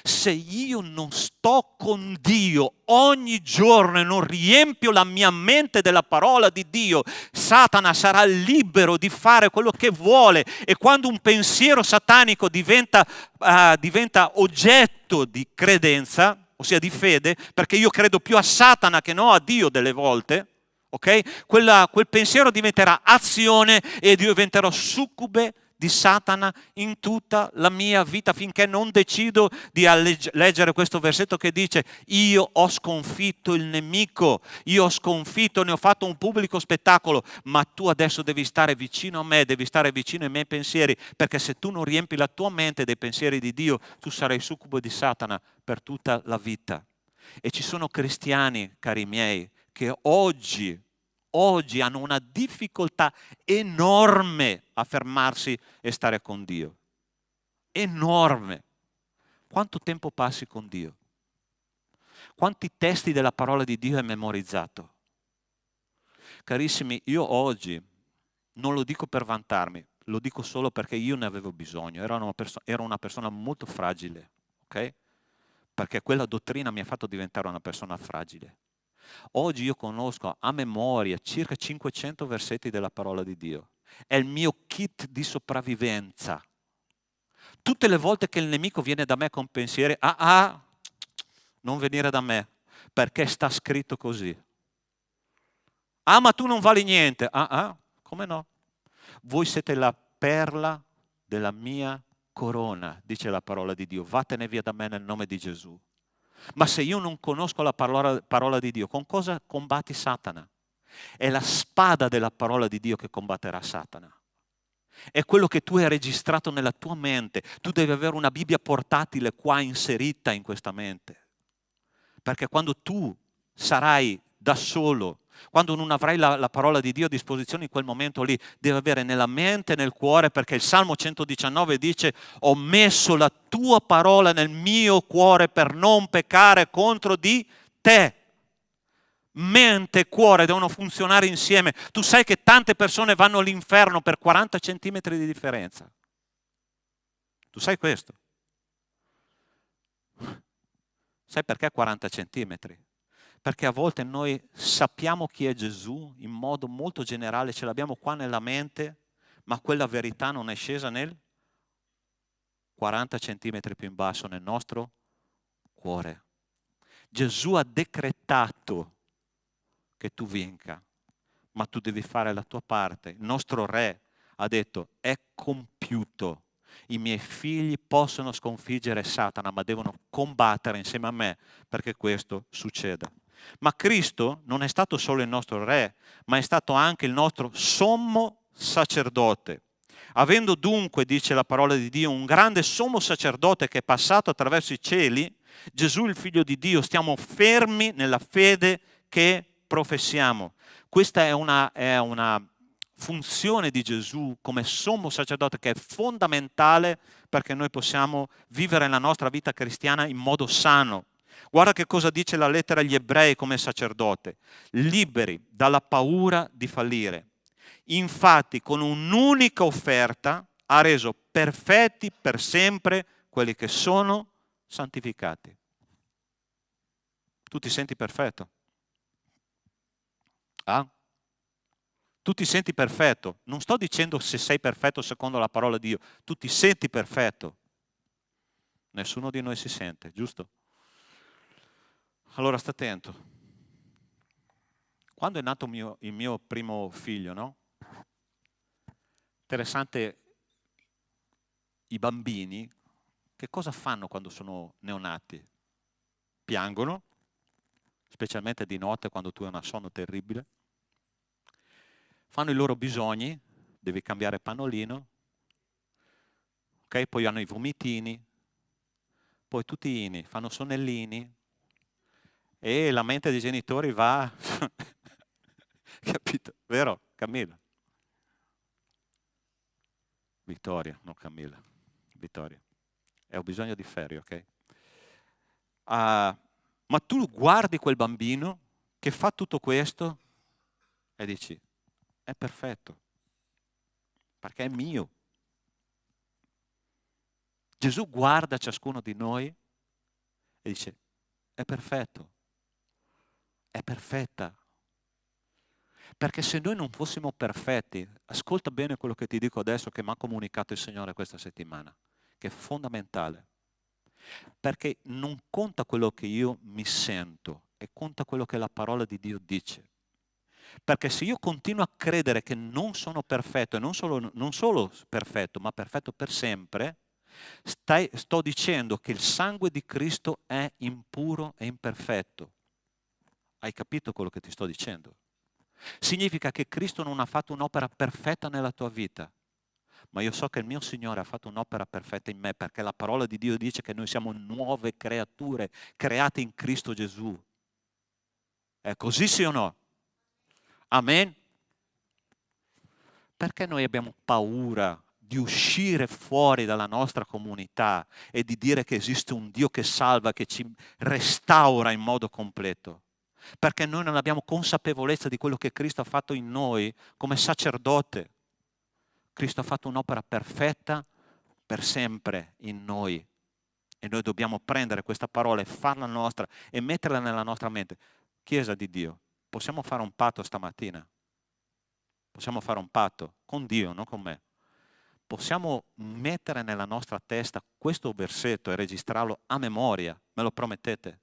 Se io non sto con Dio ogni giorno e non riempio la mia mente della parola di Dio, Satana sarà libero di fare quello che vuole e quando un pensiero satanico diventa oggetto di credenza, ossia di fede, perché io credo più a Satana che non a Dio delle volte, ok? Quel pensiero diventerà azione e diventerò succube di Satana in tutta la mia vita finché non decido di leggere questo versetto che dice: io ho sconfitto il nemico, io ho sconfitto, ne ho fatto un pubblico spettacolo, ma tu adesso devi stare vicino a me, devi stare vicino ai miei pensieri, perché se tu non riempi la tua mente dei pensieri di Dio, tu sarai succubo di Satana per tutta la vita. E ci sono cristiani, cari miei, che oggi hanno una difficoltà enorme a fermarsi e stare con Dio. Enorme. Quanto tempo passi con Dio? Quanti testi della parola di Dio hai memorizzato? Carissimi, io oggi non lo dico per vantarmi, lo dico solo perché io ne avevo bisogno. Ero una persona molto fragile, ok? Perché quella dottrina mi ha fatto diventare una persona fragile. Oggi io conosco a memoria circa 500 versetti della parola di Dio. È il mio kit di sopravvivenza. Tutte le volte che il nemico viene da me con pensieri, non venire da me, perché sta scritto così. Ma tu non vali niente. Come no? Voi siete la perla della mia corona, dice la parola di Dio. Vattene via da me nel nome di Gesù. Ma se io non conosco la parola di Dio, con cosa combatti Satana? È la spada della parola di Dio che combatterà Satana. È quello che tu hai registrato nella tua mente. Tu devi avere una Bibbia portatile qua inserita in questa mente. Perché quando tu sarai da solo, quando non avrai la parola di Dio a disposizione in quel momento lì, devi avere nella mente e nel cuore, perché il Salmo 119 dice: ho messo la tua parola nel mio cuore per non peccare contro di te. Mente e cuore devono funzionare insieme. Tu sai che tante persone vanno all'inferno per 40 centimetri di differenza. Tu sai questo? Sai perché 40 centimetri? Perché a volte noi sappiamo chi è Gesù in modo molto generale, ce l'abbiamo qua nella mente, ma quella verità non è scesa nel 40 centimetri più in basso nel nostro cuore. Gesù ha decretato che tu vinca, ma tu devi fare la tua parte. Il nostro re ha detto: è compiuto. I miei figli possono sconfiggere Satana, ma devono combattere insieme a me perché questo succeda. Ma Cristo non è stato solo il nostro re, ma è stato anche il nostro sommo sacerdote. Avendo dunque, dice la parola di Dio, un grande sommo sacerdote che è passato attraverso i cieli, Gesù il Figlio di Dio, stiamo fermi nella fede che professiamo. Questa è una funzione di Gesù come sommo sacerdote che è fondamentale perché noi possiamo vivere la nostra vita cristiana in modo sano. Guarda che cosa dice la lettera agli ebrei come sacerdote: liberi dalla paura di fallire. Infatti con un'unica offerta ha reso perfetti per sempre quelli che sono santificati. Tu ti senti perfetto? Ah? Tu ti senti perfetto? Non sto dicendo se sei perfetto secondo la parola di Dio, tu ti senti perfetto. Nessuno di noi si sente, giusto? Allora sta attento. Quando è nato il mio primo figlio, no? Interessante, i bambini, che cosa fanno quando sono neonati? Piangono, specialmente di notte quando tu hai un sonno terribile. Fanno i loro bisogni, devi cambiare pannolino, ok? Poi hanno i vomitini, poi tutti fanno sonnellini e la mente dei genitori va, capito? Vero, Camilla? Vittoria, non Camilla, Vittoria. E ho bisogno di Ferri, ok? Ma tu guardi quel bambino che fa tutto questo e dici: è perfetto, perché è mio. Gesù guarda ciascuno di noi e dice: è perfetto, è perfetta. Perché se noi non fossimo perfetti, ascolta bene quello che ti dico adesso, che mi ha comunicato il Signore questa settimana, che è fondamentale. Perché non conta quello che io mi sento, e conta quello che la parola di Dio dice. Perché se io continuo a credere che non sono perfetto, e non solo perfetto, ma perfetto per sempre, sto dicendo che il sangue di Cristo è impuro e imperfetto. Hai capito quello che ti sto dicendo? Significa che Cristo non ha fatto un'opera perfetta nella tua vita, ma io so che il mio Signore ha fatto un'opera perfetta in me, perché la parola di Dio dice che noi siamo nuove creature, create in Cristo Gesù. È così, sì o no? Amen? Perché noi abbiamo paura di uscire fuori dalla nostra comunità e di dire che esiste un Dio che salva, che ci restaura in modo completo? Perché noi non abbiamo consapevolezza di quello che Cristo ha fatto in noi come sacerdote. Cristo ha fatto un'opera perfetta per sempre in noi. E noi dobbiamo prendere questa parola e farla nostra e metterla nella nostra mente. Chiesa di Dio, possiamo fare un patto stamattina? Possiamo fare un patto con Dio, non con me. Possiamo mettere nella nostra testa questo versetto e registrarlo a memoria, me lo promettete?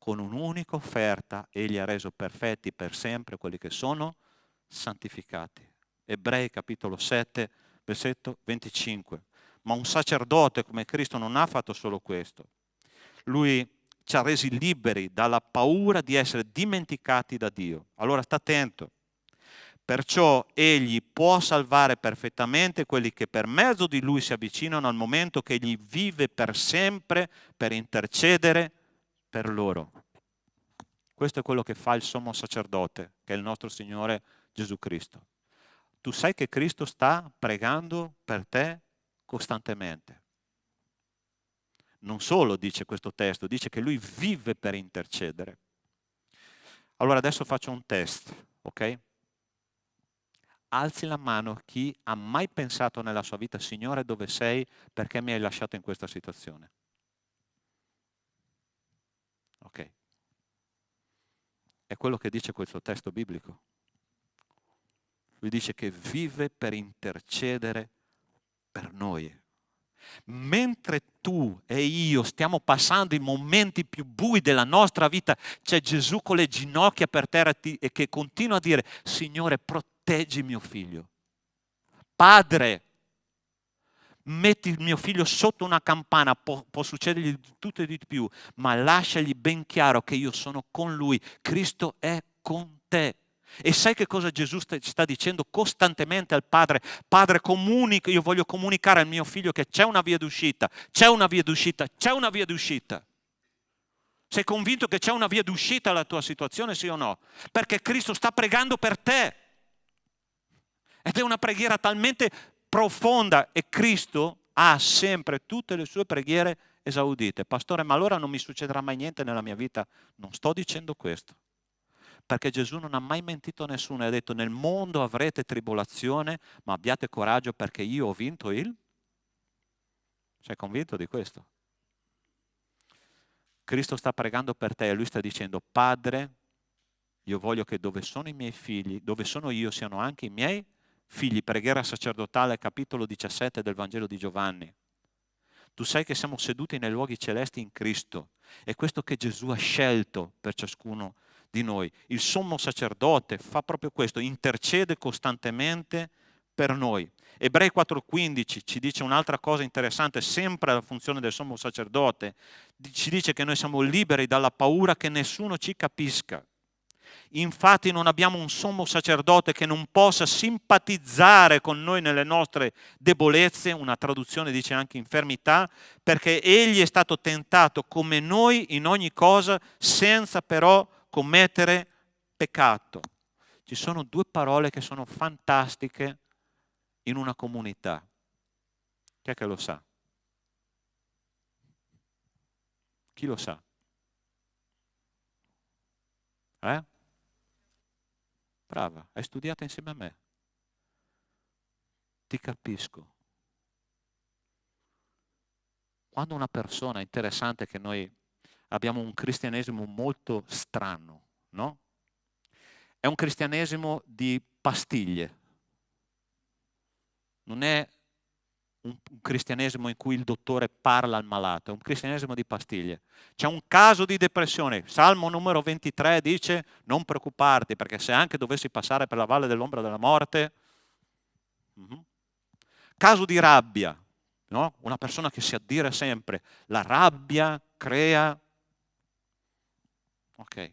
Con un'unica offerta egli ha reso perfetti per sempre quelli che sono santificati. Ebrei capitolo 7, versetto 25. Ma un sacerdote come Cristo non ha fatto solo questo. Lui ci ha resi liberi dalla paura di essere dimenticati da Dio. Allora sta attento. Perciò egli può salvare perfettamente quelli che per mezzo di lui si avvicinano al momento che egli vive per sempre per intercedere per loro. Questo è quello che fa il sommo sacerdote, che è il nostro Signore Gesù Cristo. Tu sai che Cristo sta pregando per te costantemente. Non solo dice questo testo, dice che lui vive per intercedere. Allora adesso faccio un test, ok? Alzi la mano chi ha mai pensato nella sua vita: Signore, dove sei? Perché mi hai lasciato in questa situazione? Ok. È quello che dice questo testo biblico. Lui dice che vive per intercedere per noi. Mentre tu e io stiamo passando i momenti più bui della nostra vita, c'è Gesù con le ginocchia per terra e che continua a dire: Signore, proteggi mio figlio. Padre, metti il mio figlio sotto una campana, può succedergli tutto e di più, ma lasciagli ben chiaro che io sono con lui. Cristo è con te. E sai che cosa Gesù sta dicendo costantemente al Padre? Padre, comunica, io voglio comunicare al mio figlio che c'è una via d'uscita, c'è una via d'uscita, c'è una via d'uscita. Sei convinto che c'è una via d'uscita alla tua situazione, sì o no? Perché Cristo sta pregando per te. Ed è una preghiera talmente profonda e Cristo ha sempre tutte le sue preghiere esaudite. Pastore, ma allora non mi succederà mai niente nella mia vita? Non sto dicendo questo. Perché Gesù non ha mai mentito a nessuno e ha detto: nel mondo avrete tribolazione, ma abbiate coraggio perché io ho vinto il... Sei convinto di questo? Cristo sta pregando per te e lui sta dicendo: Padre, io voglio che dove sono i miei figli, dove sono io, siano anche i miei figli. Preghiera sacerdotale, capitolo 17 del Vangelo di Giovanni. Tu sai che siamo seduti nei luoghi celesti in Cristo. È questo che Gesù ha scelto per ciascuno di noi. Il sommo sacerdote fa proprio questo, intercede costantemente per noi. Ebrei 4,15 ci dice un'altra cosa interessante, sempre la funzione del sommo sacerdote. Ci dice che noi siamo liberi dalla paura che nessuno ci capisca. Infatti non abbiamo un sommo sacerdote che non possa simpatizzare con noi nelle nostre debolezze, una traduzione dice anche infermità, perché egli è stato tentato come noi in ogni cosa, senza però commettere peccato. Ci sono due parole che sono fantastiche in una comunità. Chi è che lo sa? Chi lo sa? Brava, hai studiato insieme a me. Ti capisco. Quando una persona, interessante che noi abbiamo un cristianesimo molto strano, no? È un cristianesimo di pastiglie. Non è un cristianesimo in cui il dottore parla al malato, è un cristianesimo di pastiglie. C'è un caso di depressione, Salmo numero 23 dice: non preoccuparti, perché se anche dovessi passare per la valle dell'ombra della morte... Caso di rabbia, no? Una persona che si addira sempre, la rabbia crea... Ok.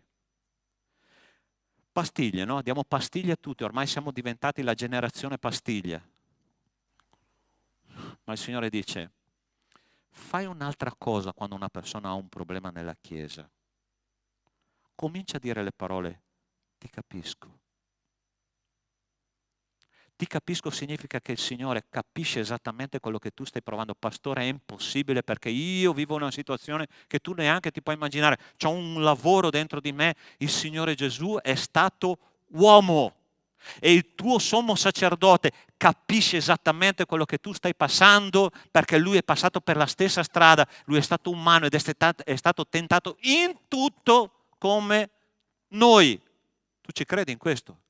Pastiglie, no? Diamo pastiglie a tutti, ormai siamo diventati la generazione pastiglia. Ma il Signore dice: fai un'altra cosa quando una persona ha un problema nella Chiesa. Comincia a dire le parole: ti capisco. Ti capisco significa che il Signore capisce esattamente quello che tu stai provando. Pastore, è impossibile perché io vivo una situazione che tu neanche ti puoi immaginare. C'ho un lavoro dentro di me. Il Signore Gesù è stato uomo e il tuo sommo sacerdote capisce esattamente quello che tu stai passando perché lui è passato per la stessa strada. Lui è stato umano ed è stato tentato in tutto come noi. Tu ci credi in questo?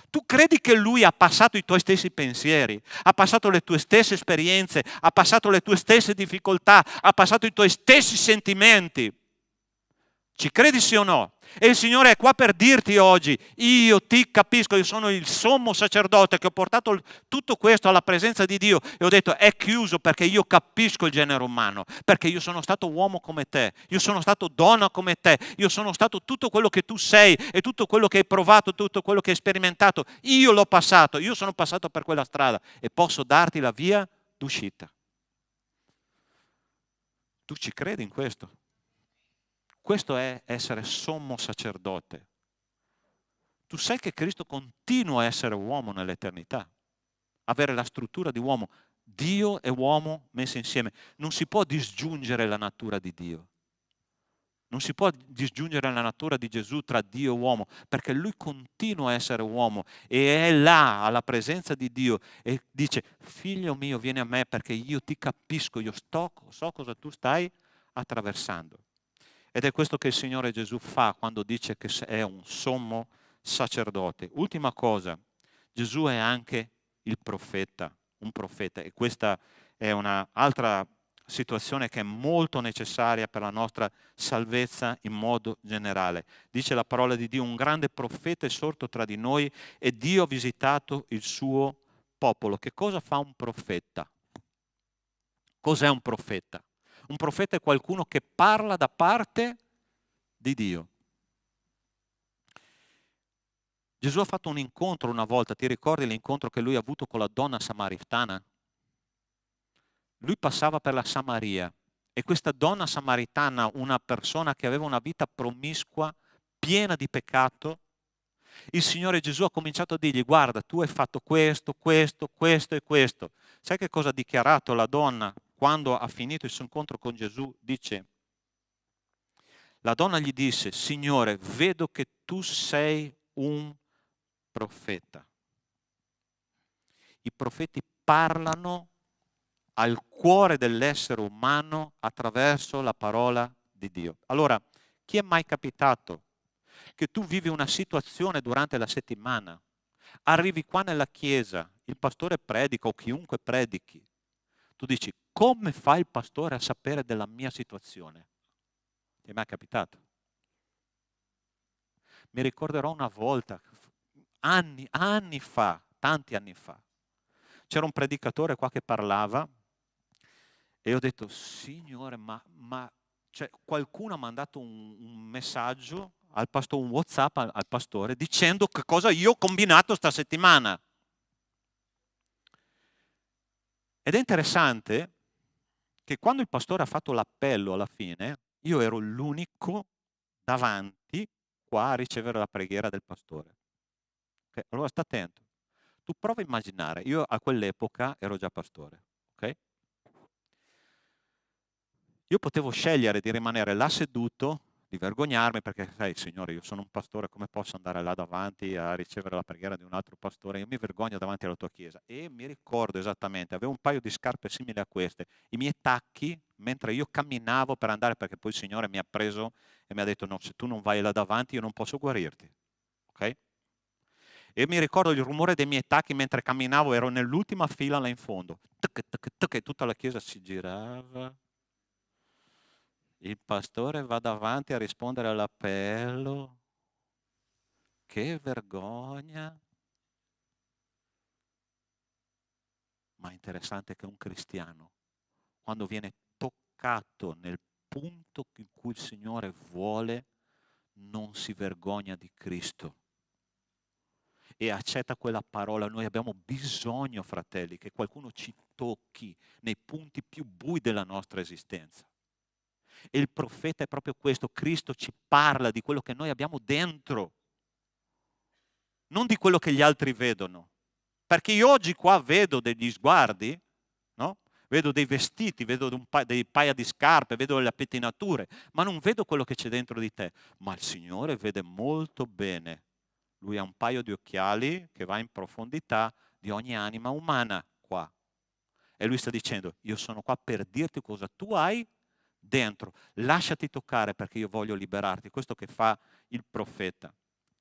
Tu credi che lui ha passato i tuoi stessi pensieri, ha passato le tue stesse esperienze, ha passato le tue stesse difficoltà, ha passato i tuoi stessi sentimenti? Ci credi sì o no? E il Signore è qua per dirti oggi: io ti capisco, io sono il sommo sacerdote che ho portato tutto questo alla presenza di Dio e ho detto: è chiuso perché io capisco il genere umano, perché io sono stato uomo come te, io sono stato donna come te, io sono stato tutto quello che tu sei e tutto quello che hai provato, tutto quello che hai sperimentato, io l'ho passato, io sono passato per quella strada e posso darti la via d'uscita. Tu ci credi in questo? Questo è essere sommo sacerdote. Tu sai che Cristo continua a essere uomo nell'eternità, avere la struttura di uomo. Dio e uomo messi insieme. Non si può disgiungere la natura di Dio. Non si può disgiungere la natura di Gesù tra Dio e uomo, perché lui continua a essere uomo e è là alla presenza di Dio e dice: figlio mio, vieni a me perché io ti capisco, io so cosa tu stai attraversando. Ed è questo che il Signore Gesù fa quando dice che è un sommo sacerdote. Ultima cosa, Gesù è anche il profeta, un profeta, e questa è un'altra situazione che è molto necessaria per la nostra salvezza in modo generale. Dice la parola di Dio: un grande profeta è sorto tra di noi e Dio ha visitato il suo popolo. Che cosa fa un profeta? Cos'è un profeta? Un profeta è qualcuno che parla da parte di Dio. Gesù ha fatto un incontro una volta, ti ricordi l'incontro che lui ha avuto con la donna samaritana? Lui passava per la Samaria e questa donna samaritana, una persona che aveva una vita promiscua, piena di peccato, il Signore Gesù ha cominciato a dirgli: guarda, tu hai fatto questo, questo, questo e questo. Sai che cosa ha dichiarato la donna quando ha finito il suo incontro con Gesù? La donna gli disse: Signore, vedo che tu sei un profeta. I profeti parlano al cuore dell'essere umano attraverso la parola di Dio. Allora, chi è mai capitato che tu vivi una situazione durante la settimana, arrivi qua nella chiesa, il pastore predica o chiunque predichi, tu dici: come fa il pastore a sapere della mia situazione? Ti è mai capitato? Mi ricorderò una volta, anni fa, tanti anni fa, c'era un predicatore qua che parlava e ho detto: Signore, ma cioè, qualcuno ha mandato un messaggio al pastore, un WhatsApp al pastore, dicendo che cosa io ho combinato sta settimana. Ed è interessante che quando il pastore ha fatto l'appello alla fine, io ero l'unico davanti qua a ricevere la preghiera del pastore. Okay? Allora sta attento. Tu prova a immaginare, io a quell'epoca ero già pastore, ok? Io potevo scegliere di rimanere là seduto, di vergognarmi, perché sai, Signore, io sono un pastore, come posso andare là davanti a ricevere la preghiera di un altro pastore? Io mi vergogno davanti alla tua chiesa. E mi ricordo esattamente, avevo un paio di scarpe simili a queste, i miei tacchi, mentre io camminavo per andare, perché poi il Signore mi ha preso e mi ha detto: no, se tu non vai là davanti io non posso guarirti, ok? E mi ricordo il rumore dei miei tacchi mentre camminavo, ero nell'ultima fila là in fondo, e tutta la chiesa si girava. Il pastore va davanti a rispondere all'appello. Che vergogna. Ma è interessante che un cristiano, quando viene toccato nel punto in cui il Signore vuole, non si vergogna di Cristo e accetta quella parola. Noi abbiamo bisogno, fratelli, che qualcuno ci tocchi nei punti più bui della nostra esistenza. E il profeta è proprio questo: Cristo ci parla di quello che noi abbiamo dentro, non di quello che gli altri vedono. Perché io oggi qua vedo degli sguardi, no? Vedo dei vestiti, vedo dei paia di scarpe, vedo le pettinature, ma non vedo quello che c'è dentro di te. Ma il Signore vede molto bene. Lui ha un paio di occhiali che va in profondità di ogni anima umana qua. E lui sta dicendo: io sono qua per dirti cosa tu hai dentro. Lasciati toccare perché io voglio liberarti. Questo che fa il profeta.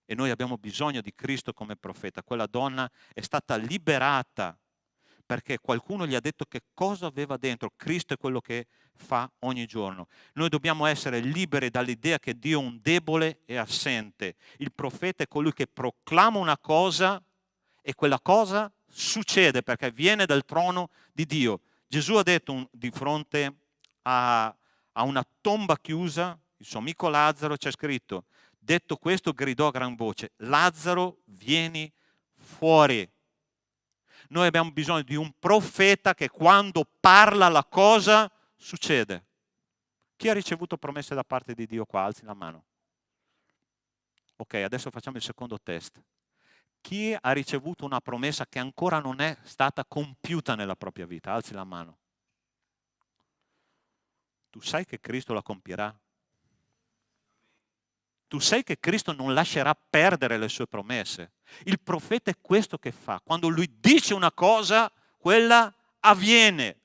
E noi abbiamo bisogno di Cristo come profeta. Quella donna è stata liberata perché qualcuno gli ha detto che cosa aveva dentro. Cristo è quello che fa ogni giorno. Noi dobbiamo essere liberi dall'idea che Dio è un debole e assente. Il profeta è colui che proclama una cosa e quella cosa succede perché viene dal trono di Dio. Gesù ha detto di fronte a una tomba chiusa, il suo amico Lazzaro, c'è scritto: detto questo gridò a gran voce: Lazzaro, vieni fuori. Noi abbiamo bisogno di un profeta che quando parla la cosa succede. Chi ha ricevuto promesse da parte di Dio qua? Alzi la mano. Ok, adesso facciamo il secondo test. Chi ha ricevuto una promessa che ancora non è stata compiuta nella propria vita? Alzi la mano. Tu sai che Cristo la compierà? Tu sai che Cristo non lascerà perdere le sue promesse. Il profeta è questo che fa. Quando lui dice una cosa, quella avviene.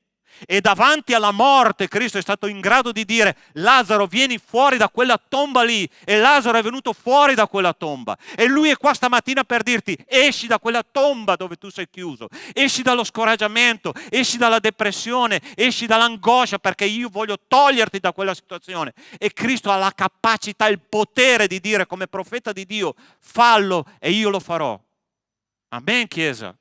E davanti alla morte Cristo è stato in grado di dire: Lazzaro, vieni fuori da quella tomba lì. E Lazzaro è venuto fuori da quella tomba. E lui è qua stamattina per dirti: esci da quella tomba dove tu sei chiuso, esci dallo scoraggiamento, esci dalla depressione, esci dall'angoscia, perché io voglio toglierti da quella situazione. E Cristo ha la capacità, il potere di dire come profeta di Dio: fallo e io lo farò. Amen, Chiesa.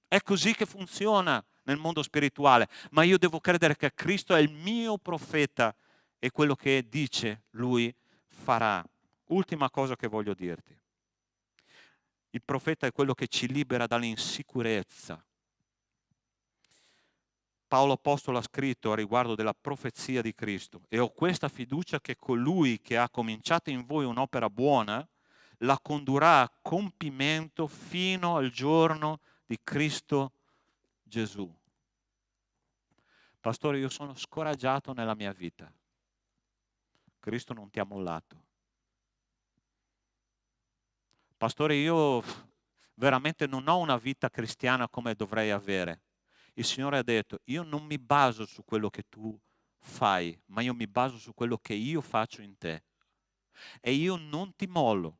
È così che funziona nel mondo spirituale, ma io devo credere che Cristo è il mio profeta e quello che dice lui farà. Ultima cosa che voglio dirti: il profeta è quello che ci libera dall'insicurezza. Paolo Apostolo ha scritto a riguardo della profezia di Cristo: e ho questa fiducia che colui che ha cominciato in voi un'opera buona la condurrà a compimento fino al giorno di Cristo Gesù. Pastore, io sono scoraggiato nella mia vita. Cristo non ti ha mollato. Pastore, io veramente non ho una vita cristiana come dovrei avere. Il Signore ha detto: io non mi baso su quello che tu fai, ma io mi baso su quello che io faccio in te. E io non ti mollo.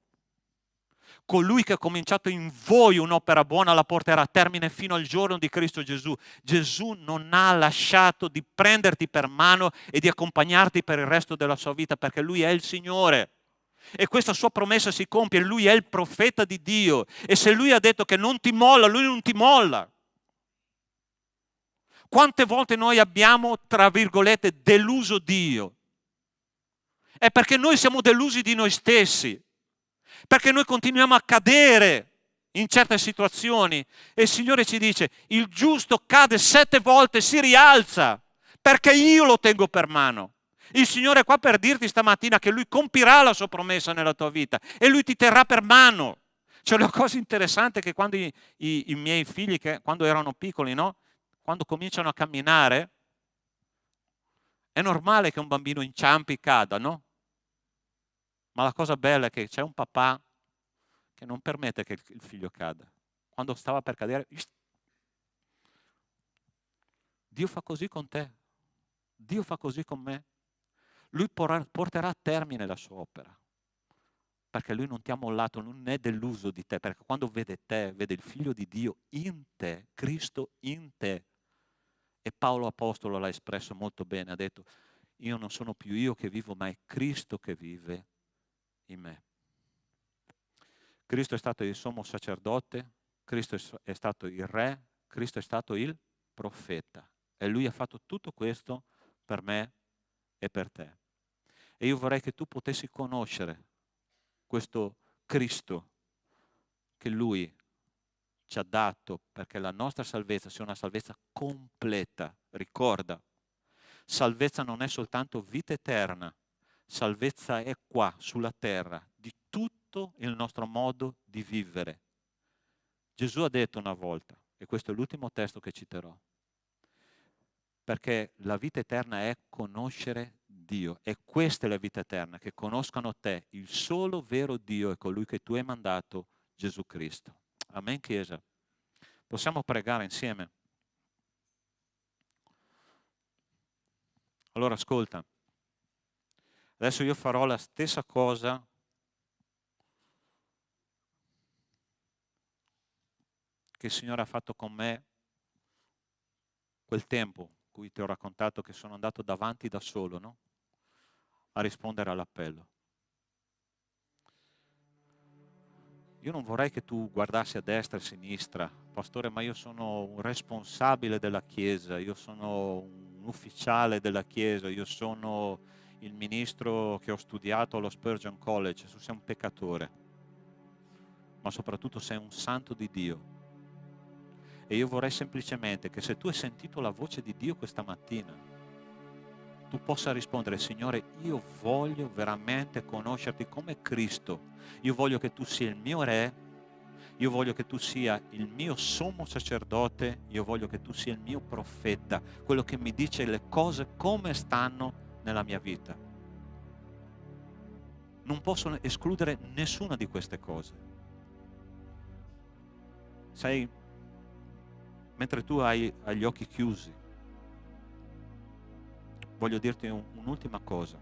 Colui che ha cominciato in voi un'opera buona la porterà a termine fino al giorno di Cristo Gesù. Gesù non ha lasciato di prenderti per mano e di accompagnarti per il resto della sua vita, perché Lui è il Signore. E questa sua promessa si compie, Lui è il profeta di Dio. E se Lui ha detto che non ti molla, Lui non ti molla. Quante volte noi abbiamo, tra virgolette, deluso Dio? È perché noi siamo delusi di noi stessi. Perché noi continuiamo a cadere in certe situazioni e il Signore ci dice: il giusto cade 7 volte, si rialza, perché io lo tengo per mano. Il Signore è qua per dirti stamattina che Lui compirà la sua promessa nella tua vita e Lui ti terrà per mano. C'è una cosa interessante che quando i miei figli, quando erano piccoli, no? Quando cominciano a camminare, è normale che un bambino inciampi, cada, no? Ma la cosa bella è che c'è un papà che non permette che il figlio cada. Quando stava per cadere, Dio fa così con te, Dio fa così con me. Lui porterà a termine la sua opera, perché Lui non ti ha mollato, non è deluso di te, perché quando vede te, vede il Figlio di Dio in te, Cristo in te. E Paolo Apostolo l'ha espresso molto bene, ha detto: io non sono più io che vivo, ma è Cristo che vive in me. Cristo è stato il sommo sacerdote, Cristo è stato il re, Cristo è stato il profeta. E Lui ha fatto tutto questo per me e per te. E io vorrei che tu potessi conoscere questo Cristo che Lui ci ha dato, perché la nostra salvezza sia una salvezza completa. Ricorda, salvezza non è soltanto vita eterna, salvezza è qua, sulla terra, di tutto il nostro modo di vivere. Gesù ha detto una volta, e questo è l'ultimo testo che citerò, perché la vita eterna è conoscere Dio, e questa è la vita eterna, che conoscano te, il solo vero Dio, e colui che tu hai mandato, Gesù Cristo. Amen, Chiesa. Possiamo pregare insieme? Allora ascolta, adesso io farò la stessa cosa che il Signore ha fatto con me quel tempo in cui ti ho raccontato che sono andato davanti da solo, no? A rispondere all'appello. Io non vorrei che tu guardassi a destra e a sinistra: pastore, ma io sono un responsabile della Chiesa, io sono un ufficiale della Chiesa, io sono il ministro che ho studiato allo Spurgeon College. Tu sei un peccatore, ma soprattutto sei un santo di Dio. E io vorrei semplicemente che, se tu hai sentito la voce di Dio questa mattina, tu possa rispondere: Signore, io voglio veramente conoscerti come Cristo. Io voglio che tu sia il mio re, io voglio che tu sia il mio sommo sacerdote, io voglio che tu sia il mio profeta, quello che mi dice le cose come stanno nella mia vita. Non posso escludere nessuna di queste cose. Sai, mentre tu hai gli occhi chiusi, voglio dirti un'ultima cosa.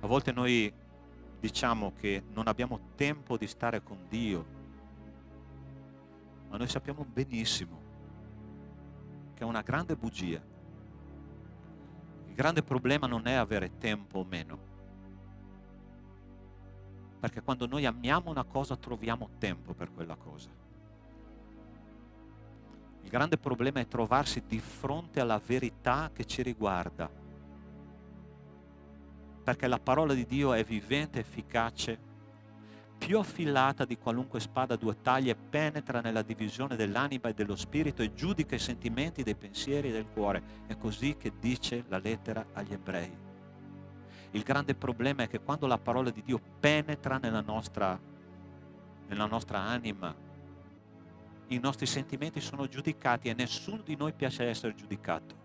A volte noi diciamo che non abbiamo tempo di stare con Dio, ma noi sappiamo benissimo che è una grande bugia. Il grande problema non è avere tempo o meno, perché quando noi amiamo una cosa troviamo tempo per quella cosa. Il grande problema è trovarsi di fronte alla verità che ci riguarda, perché la parola di Dio è vivente, efficace, più affilata di qualunque spada a due taglie, penetra nella divisione dell'anima e dello spirito e giudica i sentimenti, dei pensieri e del cuore. È così che dice la lettera agli Ebrei. Il grande problema è che quando la parola di Dio penetra nella nostra anima, i nostri sentimenti sono giudicati e nessuno di noi piace essere giudicato.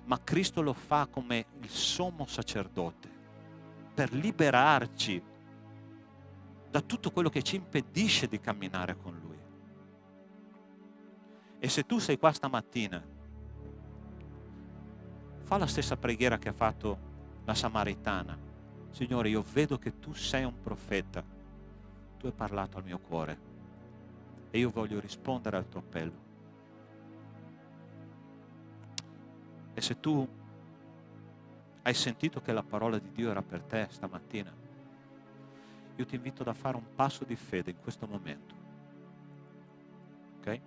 Ma Cristo lo fa come il sommo sacerdote per liberarci da tutto quello che ci impedisce di camminare con Lui. E se tu sei qua stamattina, fa la stessa preghiera che ha fatto la Samaritana. Signore, io vedo che tu sei un profeta, tu hai parlato al mio cuore e io voglio rispondere al tuo appello. E se tu hai sentito che la parola di Dio era per te stamattina, io ti invito a fare un passo di fede in questo momento, ok?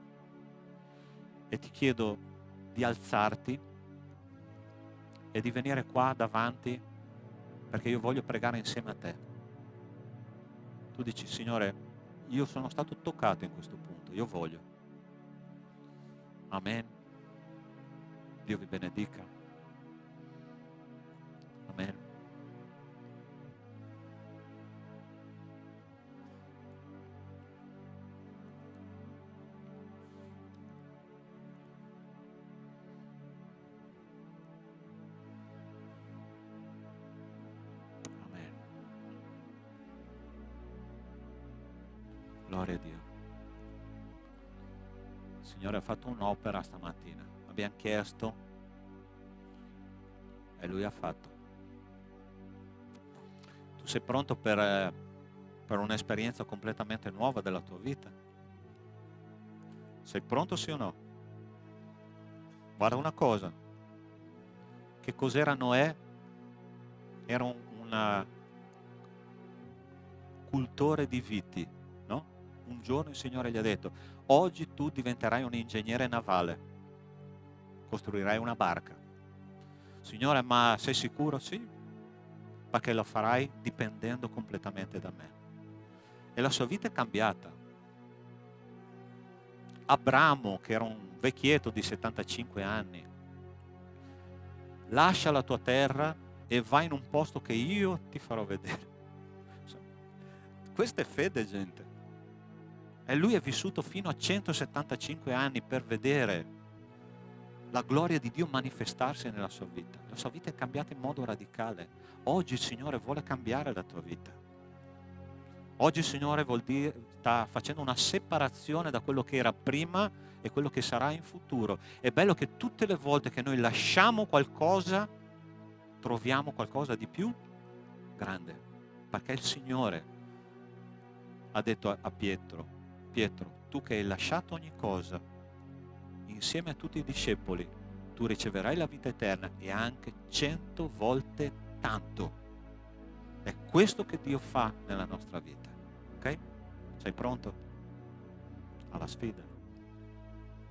E ti chiedo di alzarti e di venire qua davanti, perché io voglio pregare insieme a te. Tu dici: Signore, io sono stato toccato in questo punto, io voglio. Amen. Dio vi benedica. Amen. Amen. Gloria a Dio. Il Signore ha fatto un'opera stamattina. Abbiamo chiesto e Lui ha fatto. Tu sei pronto per un'esperienza completamente nuova della tua vita? Sei pronto, sì o no? Guarda una cosa. Che cos'era Noè? Era un cultore di viti, no? Un giorno il Signore gli ha detto: oggi tu diventerai un ingegnere navale, costruirai una barca. Signore, ma sei sicuro? Sì, perché lo farai dipendendo completamente da me. E la sua vita è cambiata. Abramo, che era un vecchietto di 75 anni, lascia la tua terra e vai in un posto che io ti farò vedere. Questa è fede, gente. E lui è vissuto fino a 175 anni per vedere la gloria di Dio manifestarsi nella sua vita. La sua vita è cambiata in modo radicale. Oggi il Signore vuole cambiare la tua vita. Oggi il Signore sta facendo una separazione da quello che era prima e quello che sarà in futuro. È bello che tutte le volte che noi lasciamo qualcosa, troviamo qualcosa di più grande. Perché il Signore ha detto a Pietro: Pietro, tu che hai lasciato ogni cosa, insieme a tutti i discepoli, tu riceverai la vita eterna e anche 100 volte tanto. È questo che Dio fa nella nostra vita. Ok? Sei pronto alla sfida?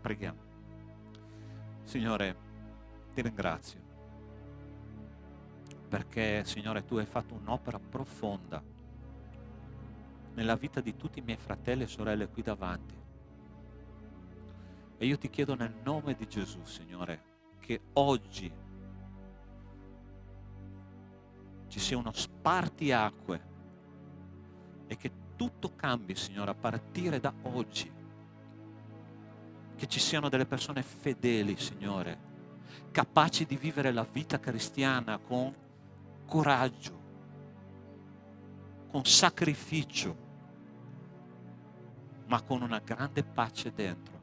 Preghiamo. Signore, ti ringrazio perché, Signore, tu hai fatto un'opera profonda nella vita di tutti i miei fratelli e sorelle qui davanti. E io ti chiedo nel nome di Gesù, Signore, che oggi ci sia uno spartiacque e che tutto cambi, Signore, a partire da oggi. Che ci siano delle persone fedeli, Signore, capaci di vivere la vita cristiana con coraggio, con sacrificio, ma con una grande pace dentro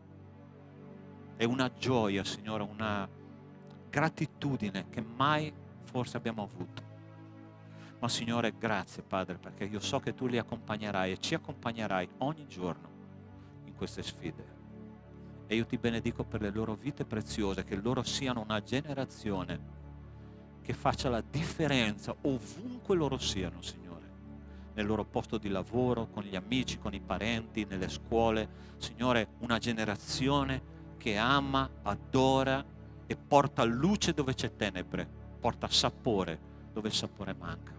e una gioia, Signore, gratitudine che mai forse abbiamo avuto. Ma Signore, grazie Padre, perché io so che Tu li accompagnerai e ci accompagnerai ogni giorno in queste sfide. E io Ti benedico per le loro vite preziose, che loro siano una generazione che faccia la differenza ovunque loro siano, Signore, nel loro posto di lavoro, con gli amici, con i parenti, nelle scuole. Signore, una generazione che ama, adora e porta luce dove c'è tenebre, porta sapore dove il sapore manca.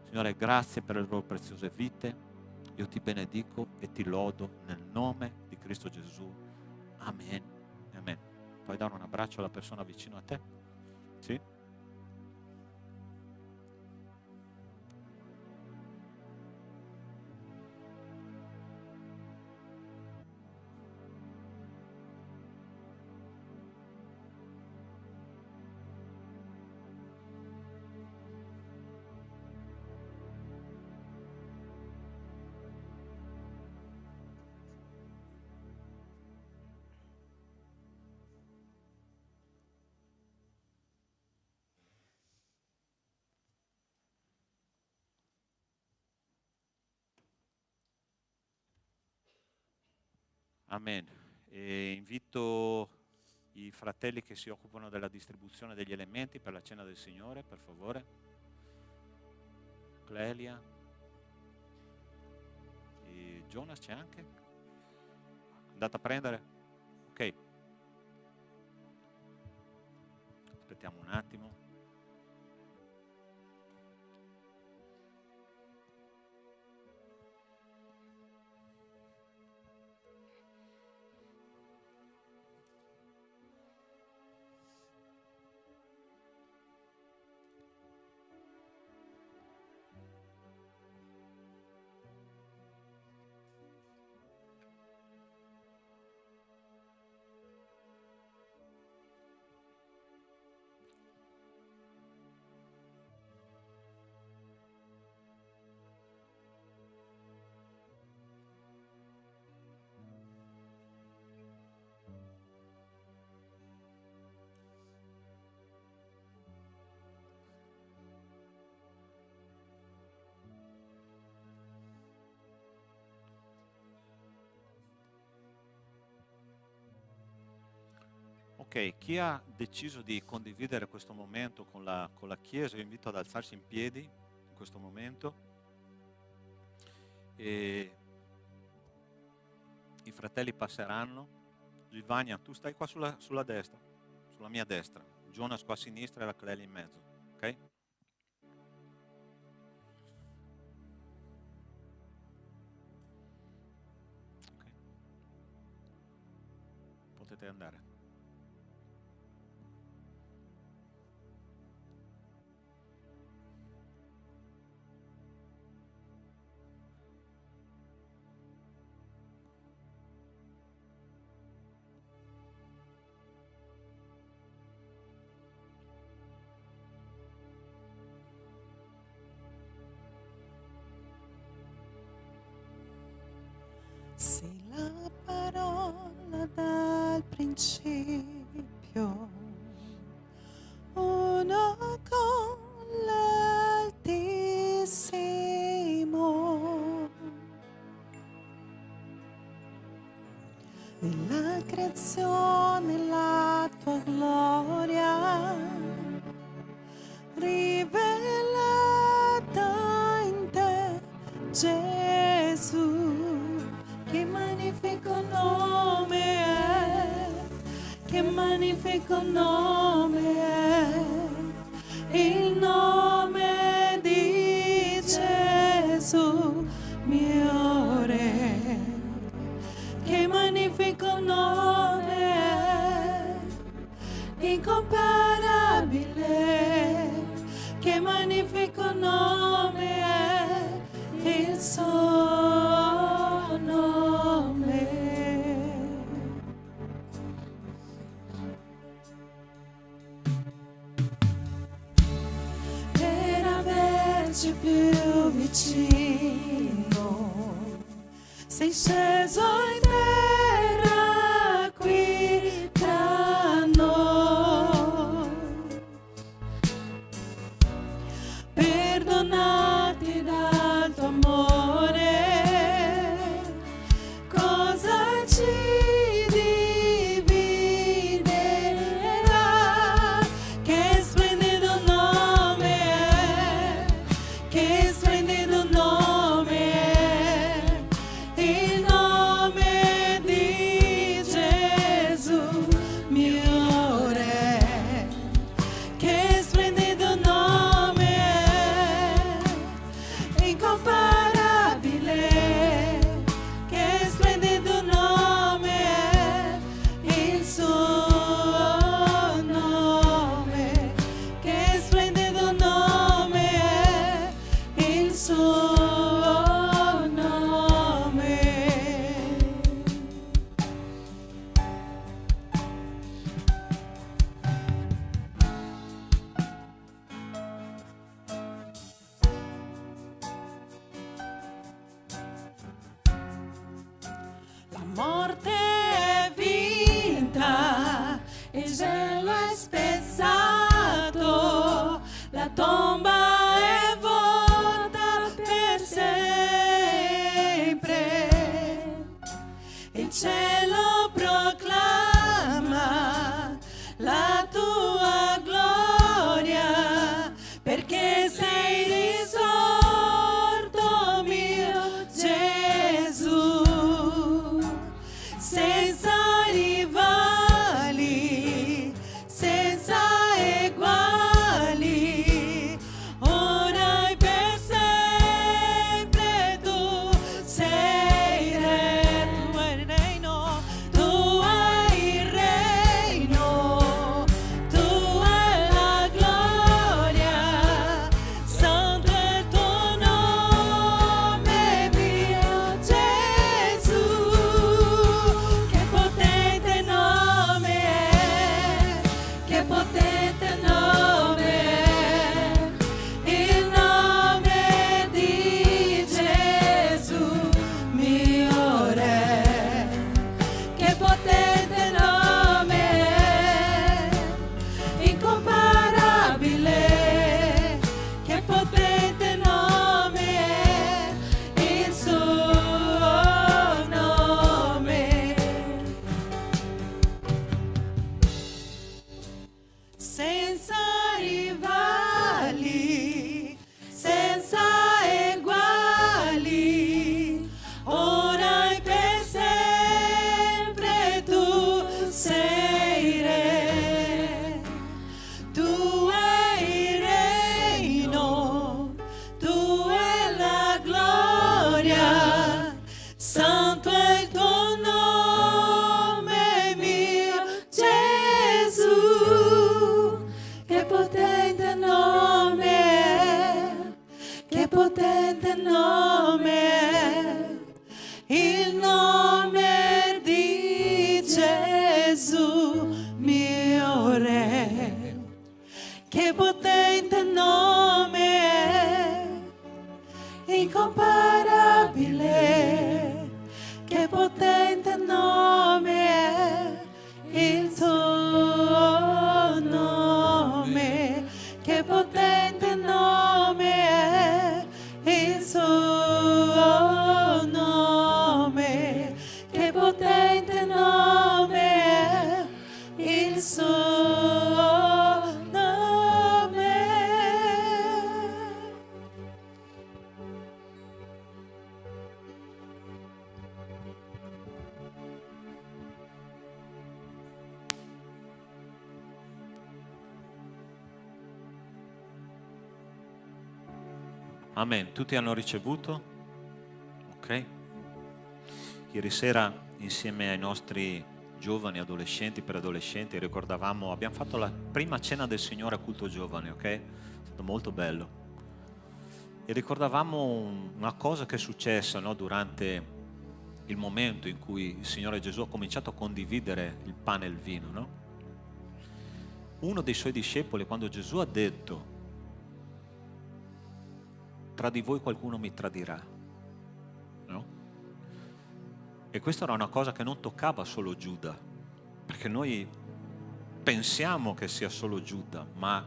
Signore, grazie per le loro preziose vite. Io Ti benedico e Ti lodo nel nome di Cristo Gesù. Amen. Amen. Puoi dare un abbraccio alla persona vicino a te? Sì? Amen. E invito i fratelli che si occupano della distribuzione degli elementi per la cena del Signore, per favore. Clelia. E Jonas c'è anche? Andate a prendere? Ok. Aspettiamo un attimo. Ok, chi ha deciso di condividere questo momento con la Chiesa, io invito ad alzarsi in piedi in questo momento. E i fratelli passeranno. Silvania, tu stai qua sulla destra, sulla mia destra. Jonas qua a sinistra e la Clelia in mezzo, ok? Ok. Potete andare. Sei la parola dal principio, uno con l'Altissimo. Nella creazione la tua gloria rivelata in te, Gesù. Che magnifico nome è, che magnifico nome è, il nome di Gesù, mio Re. Che magnifico nome è, incomparabile, che magnifico nome è, il suo nome. Per averci più vicino, sei sceso in terra qui tra noi. donati dal tuo amore, cosa ci dividerà? Che splendido nome è, che splendido nome è, il nome di Gesù, mio Re. Che splendido nome è, incomparabile. Che splendido nome è, il suo nome. Che splendido nome è, il suo nome. La morte è vinta, il cielo è spezzato, la tomba è vuota per sempre. Il cielo proclama la tua gloria, perché sei risorto, mio Gesù, senza rivali, senza eguali, ora e per sempre tu sei re, tu hai il reino, tu hai il reino, tu hai la gloria, santo è il tuo nome, mio Gesù, che potente nome è, che potente nome è, il nome di Gesù, mio Re. Che potente nome è, incomparabile. Che potente nome è, il suo nome. Senza rivali, senza eguali, ora e per sempre tu sei re. Tu hai il reino, tu hai la gloria, santo è il tuo nome, mio Gesù. Che potente nome è, che potente nome è, il nome di Gesù, mio Re. Che potente nome è, incomparabile. Che potente nome è, il tuo nome. Che potente nome è, il suo nome. Che potente nome è, il suo nome. Amen. Tutti hanno ricevuto? Ok. Ieri sera insieme ai nostri giovani, adolescenti, preadolescenti, ricordavamo, abbiamo fatto la prima cena del Signore a culto giovane, ok? È stato molto bello. E ricordavamo una cosa che è successa, no, durante il momento in cui il Signore Gesù ha cominciato a condividere il pane e il vino, no? Uno dei suoi discepoli, quando Gesù ha detto: tra di voi qualcuno mi tradirà, no? E questa era una cosa che non toccava solo Giuda, perché noi pensiamo che sia solo Giuda, ma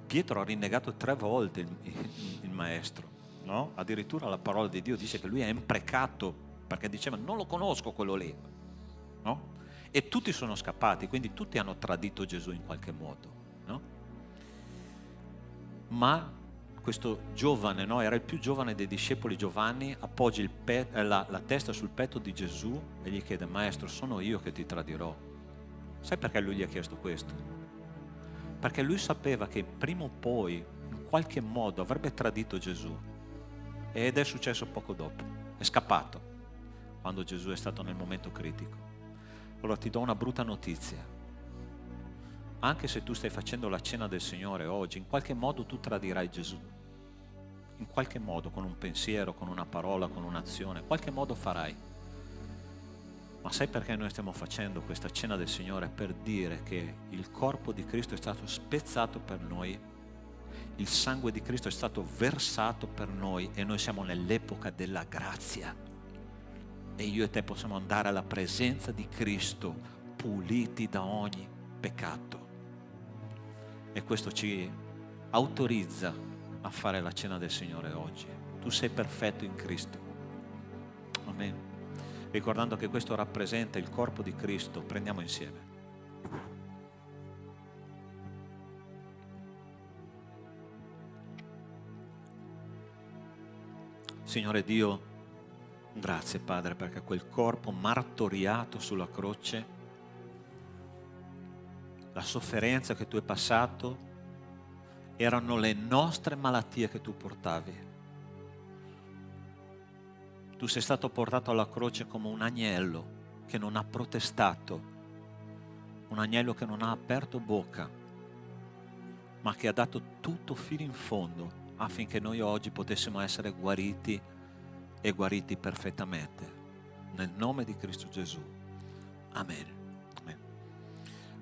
Pietro ha rinnegato 3 volte il maestro, no? Addirittura la parola di Dio dice che lui è imprecato perché diceva non lo conosco quello lì, no? E tutti sono scappati, quindi tutti hanno tradito Gesù in qualche modo, no? Ma questo giovane, no? Era il più giovane dei discepoli, Giovanni, appoggia la testa sul petto di Gesù e gli chiede: maestro, sono io che ti tradirò. Sai perché lui gli ha chiesto questo? Perché lui sapeva che prima o poi, in qualche modo, avrebbe tradito Gesù. Ed è successo poco dopo. È scappato quando Gesù è stato nel momento critico. Allora ti do una brutta notizia. Anche se tu stai facendo la cena del Signore oggi, in qualche modo tu tradirai Gesù. In qualche modo, con un pensiero, con una parola, con un'azione, in qualche modo farai. Ma sai perché noi stiamo facendo questa cena del Signore? Per dire che il corpo di Cristo è stato spezzato per noi, il sangue di Cristo è stato versato per noi e noi siamo nell'epoca della grazia. E io e te possiamo andare alla presenza di Cristo puliti da ogni peccato. E questo ci autorizza a fare la cena del Signore oggi. Tu sei perfetto in Cristo. Amen. Ricordando che questo rappresenta il corpo di Cristo, prendiamo insieme. Signore Dio, grazie Padre perché quel corpo martoriato sulla croce, la sofferenza che tu hai passato, erano le nostre malattie che tu portavi. Tu sei stato portato alla croce come un agnello che non ha protestato, un agnello che non ha aperto bocca, ma che ha dato tutto fino in fondo affinché noi oggi potessimo essere guariti e guariti perfettamente. Nel nome di Cristo Gesù. Amen. Amen.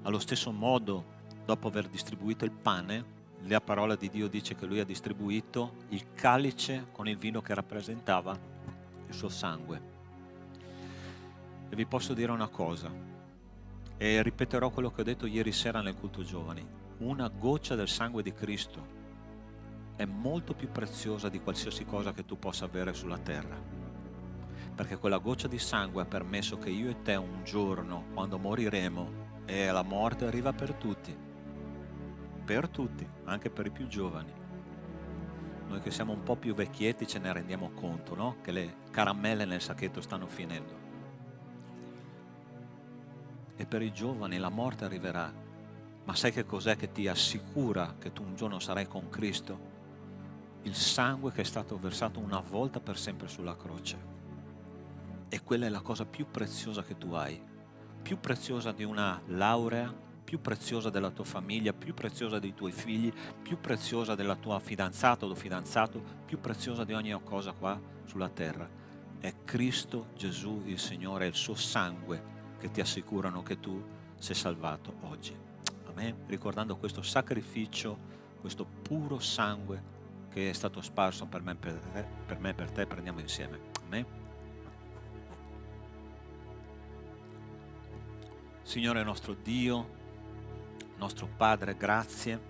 Allo stesso modo, dopo aver distribuito il pane, la parola di Dio dice che lui ha distribuito il calice con il vino che rappresentava il suo sangue. E vi posso dire una cosa, e ripeterò quello che ho detto ieri sera nel culto giovani: una goccia del sangue di Cristo è molto più preziosa di qualsiasi cosa che tu possa avere sulla terra, perché quella goccia di sangue ha permesso che io e te un giorno, quando moriremo, e la morte arriva per tutti, anche per i più giovani. Noi che siamo un po' più vecchietti ce ne rendiamo conto, no? Che le caramelle nel sacchetto stanno finendo. E per i giovani la morte arriverà. Ma sai che cos'è che ti assicura che tu un giorno sarai con Cristo? Il sangue che è stato versato una volta per sempre sulla croce. E quella è la cosa più preziosa che tu hai. Più preziosa di una laurea, più preziosa della tua famiglia, più preziosa dei tuoi figli, più preziosa della tua fidanzata o fidanzato, più preziosa di ogni cosa qua sulla terra. È Cristo Gesù il Signore, il suo sangue che ti assicurano che tu sei salvato oggi. Amen. Ricordando questo sacrificio, questo puro sangue che è stato sparso per me e per te, prendiamo insieme. Amen. Signore nostro Dio, nostro Padre, grazie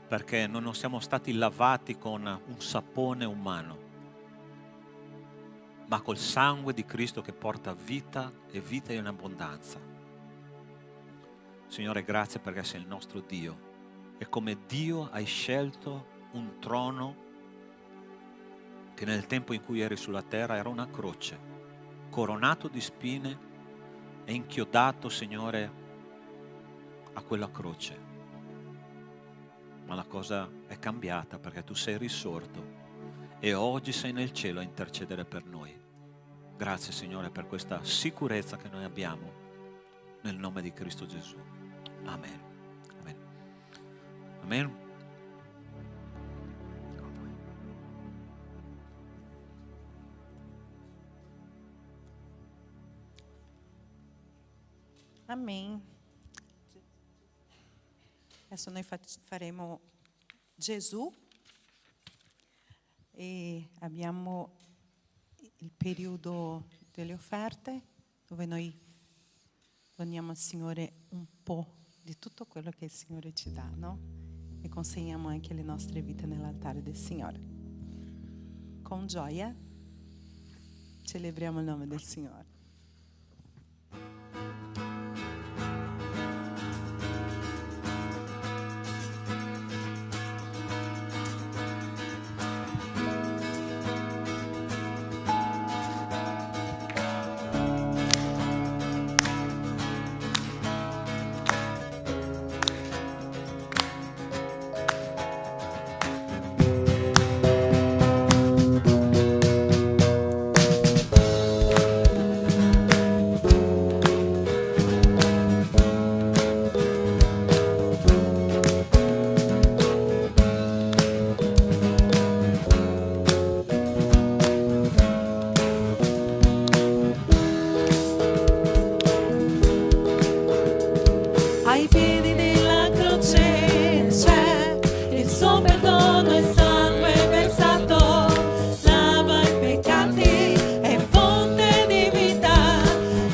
perché noi non siamo stati lavati con un sapone umano, ma col sangue di Cristo che porta vita e vita in abbondanza. Signore, grazie perché sei il nostro Dio e come Dio hai scelto un trono che nel tempo in cui eri sulla terra era una croce, coronato di spine e inchiodato, Signore, a quella croce. Ma la cosa è cambiata perché tu sei risorto e oggi sei nel cielo a intercedere per noi. Grazie Signore per questa sicurezza che noi abbiamo nel nome di Cristo Gesù. Amen. Amen. Amen. Amém. Adesso noi faremo Gesù e abbiamo il periodo delle offerte dove noi doniamo al Signore un po' di tutto quello che il Signore ci dà, no? E consegniamo anche le nostre vite nell'altare del Signore. Con gioia celebriamo il nome del Signore. Ai piedi della croce c'è il suo perdono e sangue versato, lava i peccati, è fonte di vita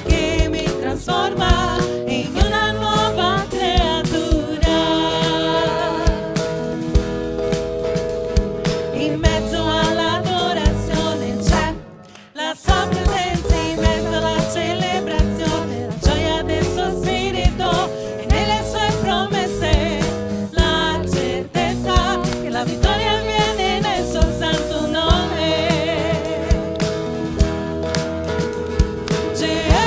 che mi trasforma in una nuova creatura. In mezzo all'adorazione c'è la sua presenza, in mezzo alla celebrazione, la gioia del suo spirito. La certezza che la vittoria avviene nel suo santo nome. Gesù,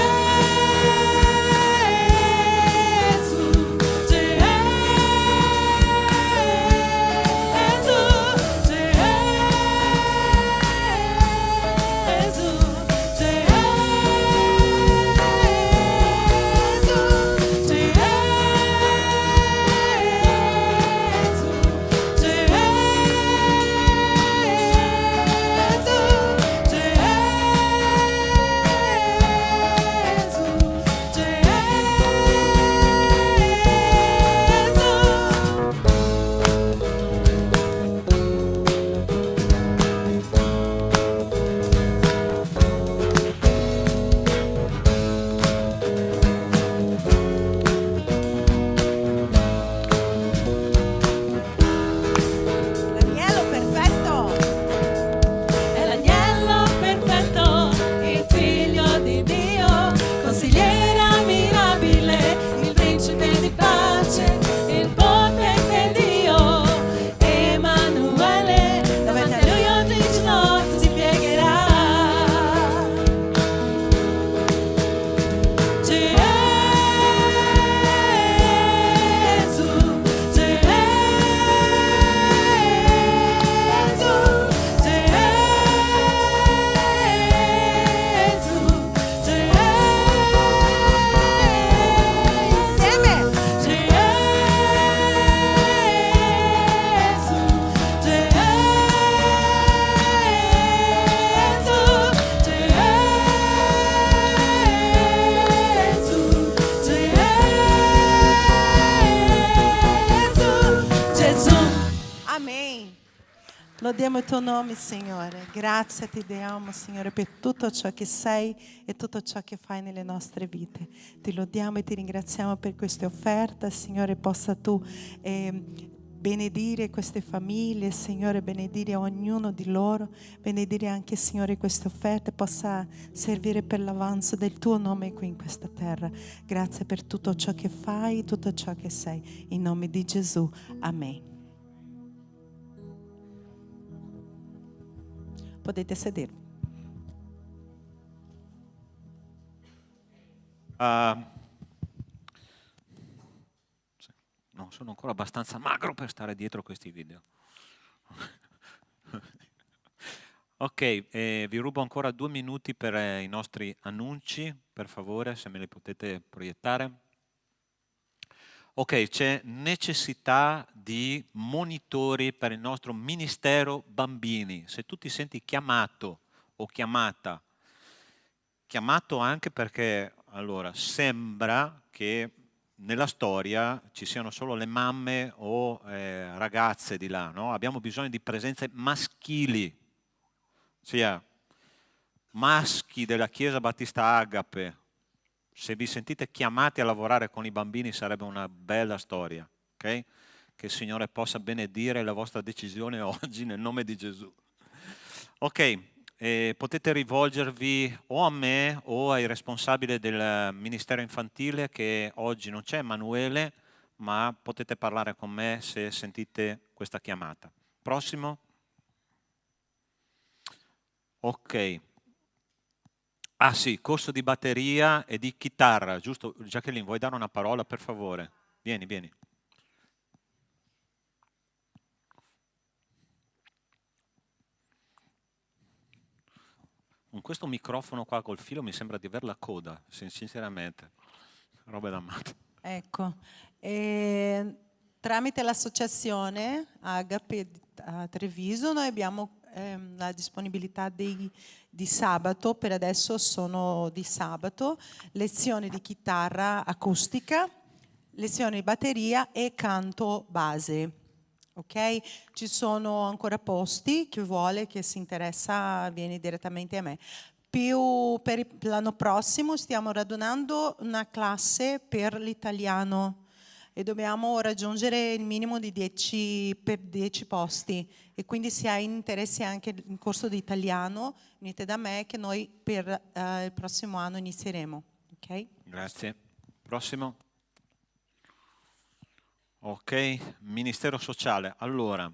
Lodiamo il tuo nome, Signore. Grazie ti diamo, Signore, per tutto ciò che sei e tutto ciò che fai nelle nostre vite. Ti lodiamo e ti ringraziamo per queste offerte, Signore. Possa tu benedire queste famiglie, Signore, benedire ognuno di loro, benedire anche, Signore, queste offerte, possa servire per l'avanzo del tuo nome qui in questa terra. Grazie per tutto ciò che fai, tutto ciò che sei. In nome di Gesù. Amen. Potete sedervi. No, sono ancora abbastanza magro per stare dietro questi video. Ok, vi rubo ancora 2 minuti per i nostri annunci, per favore, se me li potete proiettare. Ok, c'è necessità di monitori per il nostro ministero bambini. Se tu ti senti chiamato o chiamata, chiamato anche perché allora sembra che nella storia ci siano solo le mamme o ragazze di là, no? Abbiamo bisogno di presenze maschili, ossia maschi della Chiesa Battista Agape, Se vi sentite chiamati a lavorare con i bambini sarebbe una bella storia, ok? Che il Signore possa benedire la vostra decisione oggi nel nome di Gesù. Ok, potete rivolgervi o a me o ai responsabili del Ministero Infantile, che oggi non c'è, Emanuele, ma potete parlare con me se sentite questa chiamata. Prossimo. Ok. Ah sì, corso di batteria e di chitarra, giusto? Jacqueline, vuoi dare una parola per favore? Vieni, vieni. Con questo microfono qua col filo mi sembra di aver la coda, sinceramente. Roba da matto. Ecco, tramite l'associazione Agape a Treviso noi abbiamo la disponibilità di sabato, per adesso sono di sabato, lezioni di chitarra acustica, lezioni di batteria e canto base. Ok? Ci sono ancora posti, chi vuole, che si interessa, vieni direttamente a me. Più per l'anno prossimo stiamo radunando una classe per l'italiano e dobbiamo raggiungere il minimo di 10 per 10 posti, e quindi se hai interesse anche in corso di italiano venite da me, che noi per il prossimo anno inizieremo. Okay? Grazie. Prossimo. Ok, Ministero Sociale. Allora,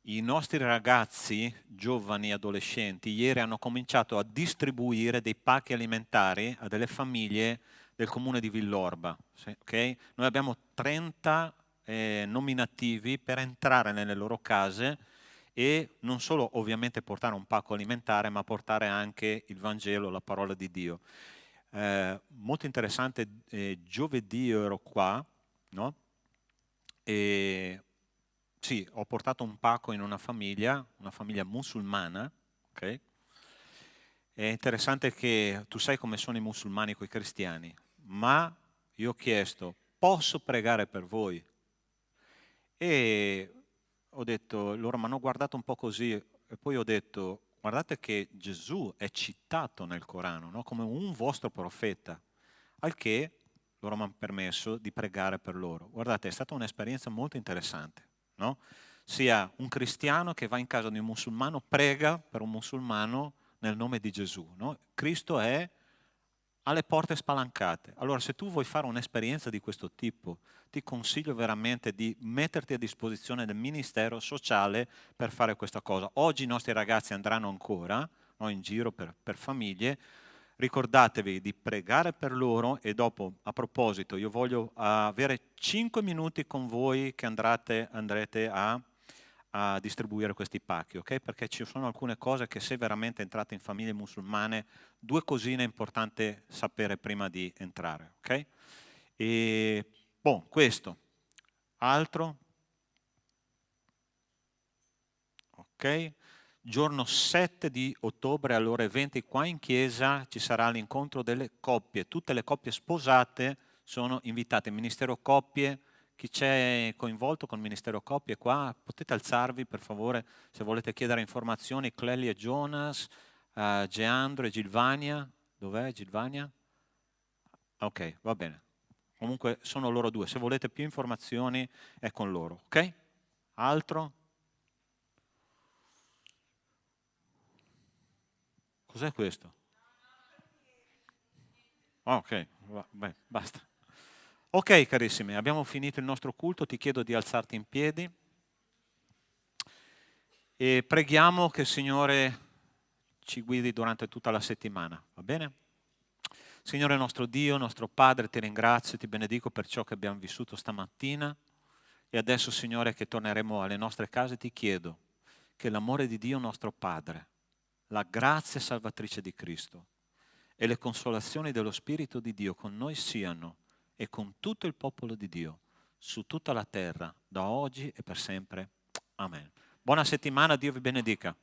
i nostri ragazzi, giovani, adolescenti, ieri hanno cominciato a distribuire dei pacchi alimentari a delle famiglie del comune di Villorba. Okay? Noi abbiamo 30 nominativi per entrare nelle loro case e non solo ovviamente portare un pacco alimentare, ma portare anche il Vangelo, la parola di Dio. Molto interessante, giovedì io ero qua, no? E sì, ho portato un pacco in una famiglia musulmana, ok? È interessante che tu sai come sono i musulmani con i cristiani, ma io ho chiesto, posso pregare per voi? E ho detto, loro mi hanno guardato un po' così, e poi ho detto, guardate che Gesù è citato nel Corano, no? Come un vostro profeta, al che loro mi hanno permesso di pregare per loro. Guardate, è stata un'esperienza molto interessante, no? Sia un cristiano che va in casa di un musulmano, prega per un musulmano nel nome di Gesù, no? Cristo è alle porte spalancate. Allora, se tu vuoi fare un'esperienza di questo tipo, ti consiglio veramente di metterti a disposizione del ministero sociale per fare questa cosa. Oggi i nostri ragazzi andranno ancora, no, in giro per famiglie. Ricordatevi di pregare per loro e dopo, a proposito, io voglio avere 5 minuti con voi che andrete a distribuire questi pacchi, ok? Perché ci sono alcune cose che se veramente entrate in famiglie musulmane, 2 cosine è importante sapere prima di entrare, ok? E, questo. Altro? Ok? Giorno 7 di ottobre alle ore 20 qua in chiesa ci sarà l'incontro delle coppie. Tutte le coppie sposate sono invitate. Ministero Coppie, chi c'è coinvolto con il Ministero Coppie qua? Potete alzarvi per favore se volete chiedere informazioni. Clelli e Jonas, Geandro e Gilvania. Dov'è Gilvania? Ok, va bene. Comunque sono loro due. Se volete più informazioni è con loro. Ok? Altro? Cos'è questo? Ok, beh, basta. Ok, carissimi, abbiamo finito il nostro culto. Ti chiedo di alzarti in piedi e preghiamo che il Signore ci guidi durante tutta la settimana. Va bene? Signore nostro Dio, nostro Padre, ti ringrazio, ti benedico per ciò che abbiamo vissuto stamattina. E adesso, Signore, che torneremo alle nostre case, ti chiedo che l'amore di Dio nostro Padre, la grazia salvatrice di Cristo e le consolazioni dello Spirito di Dio con noi siano e con tutto il popolo di Dio su tutta la terra, da oggi e per sempre. Amen. Buona settimana, Dio vi benedica.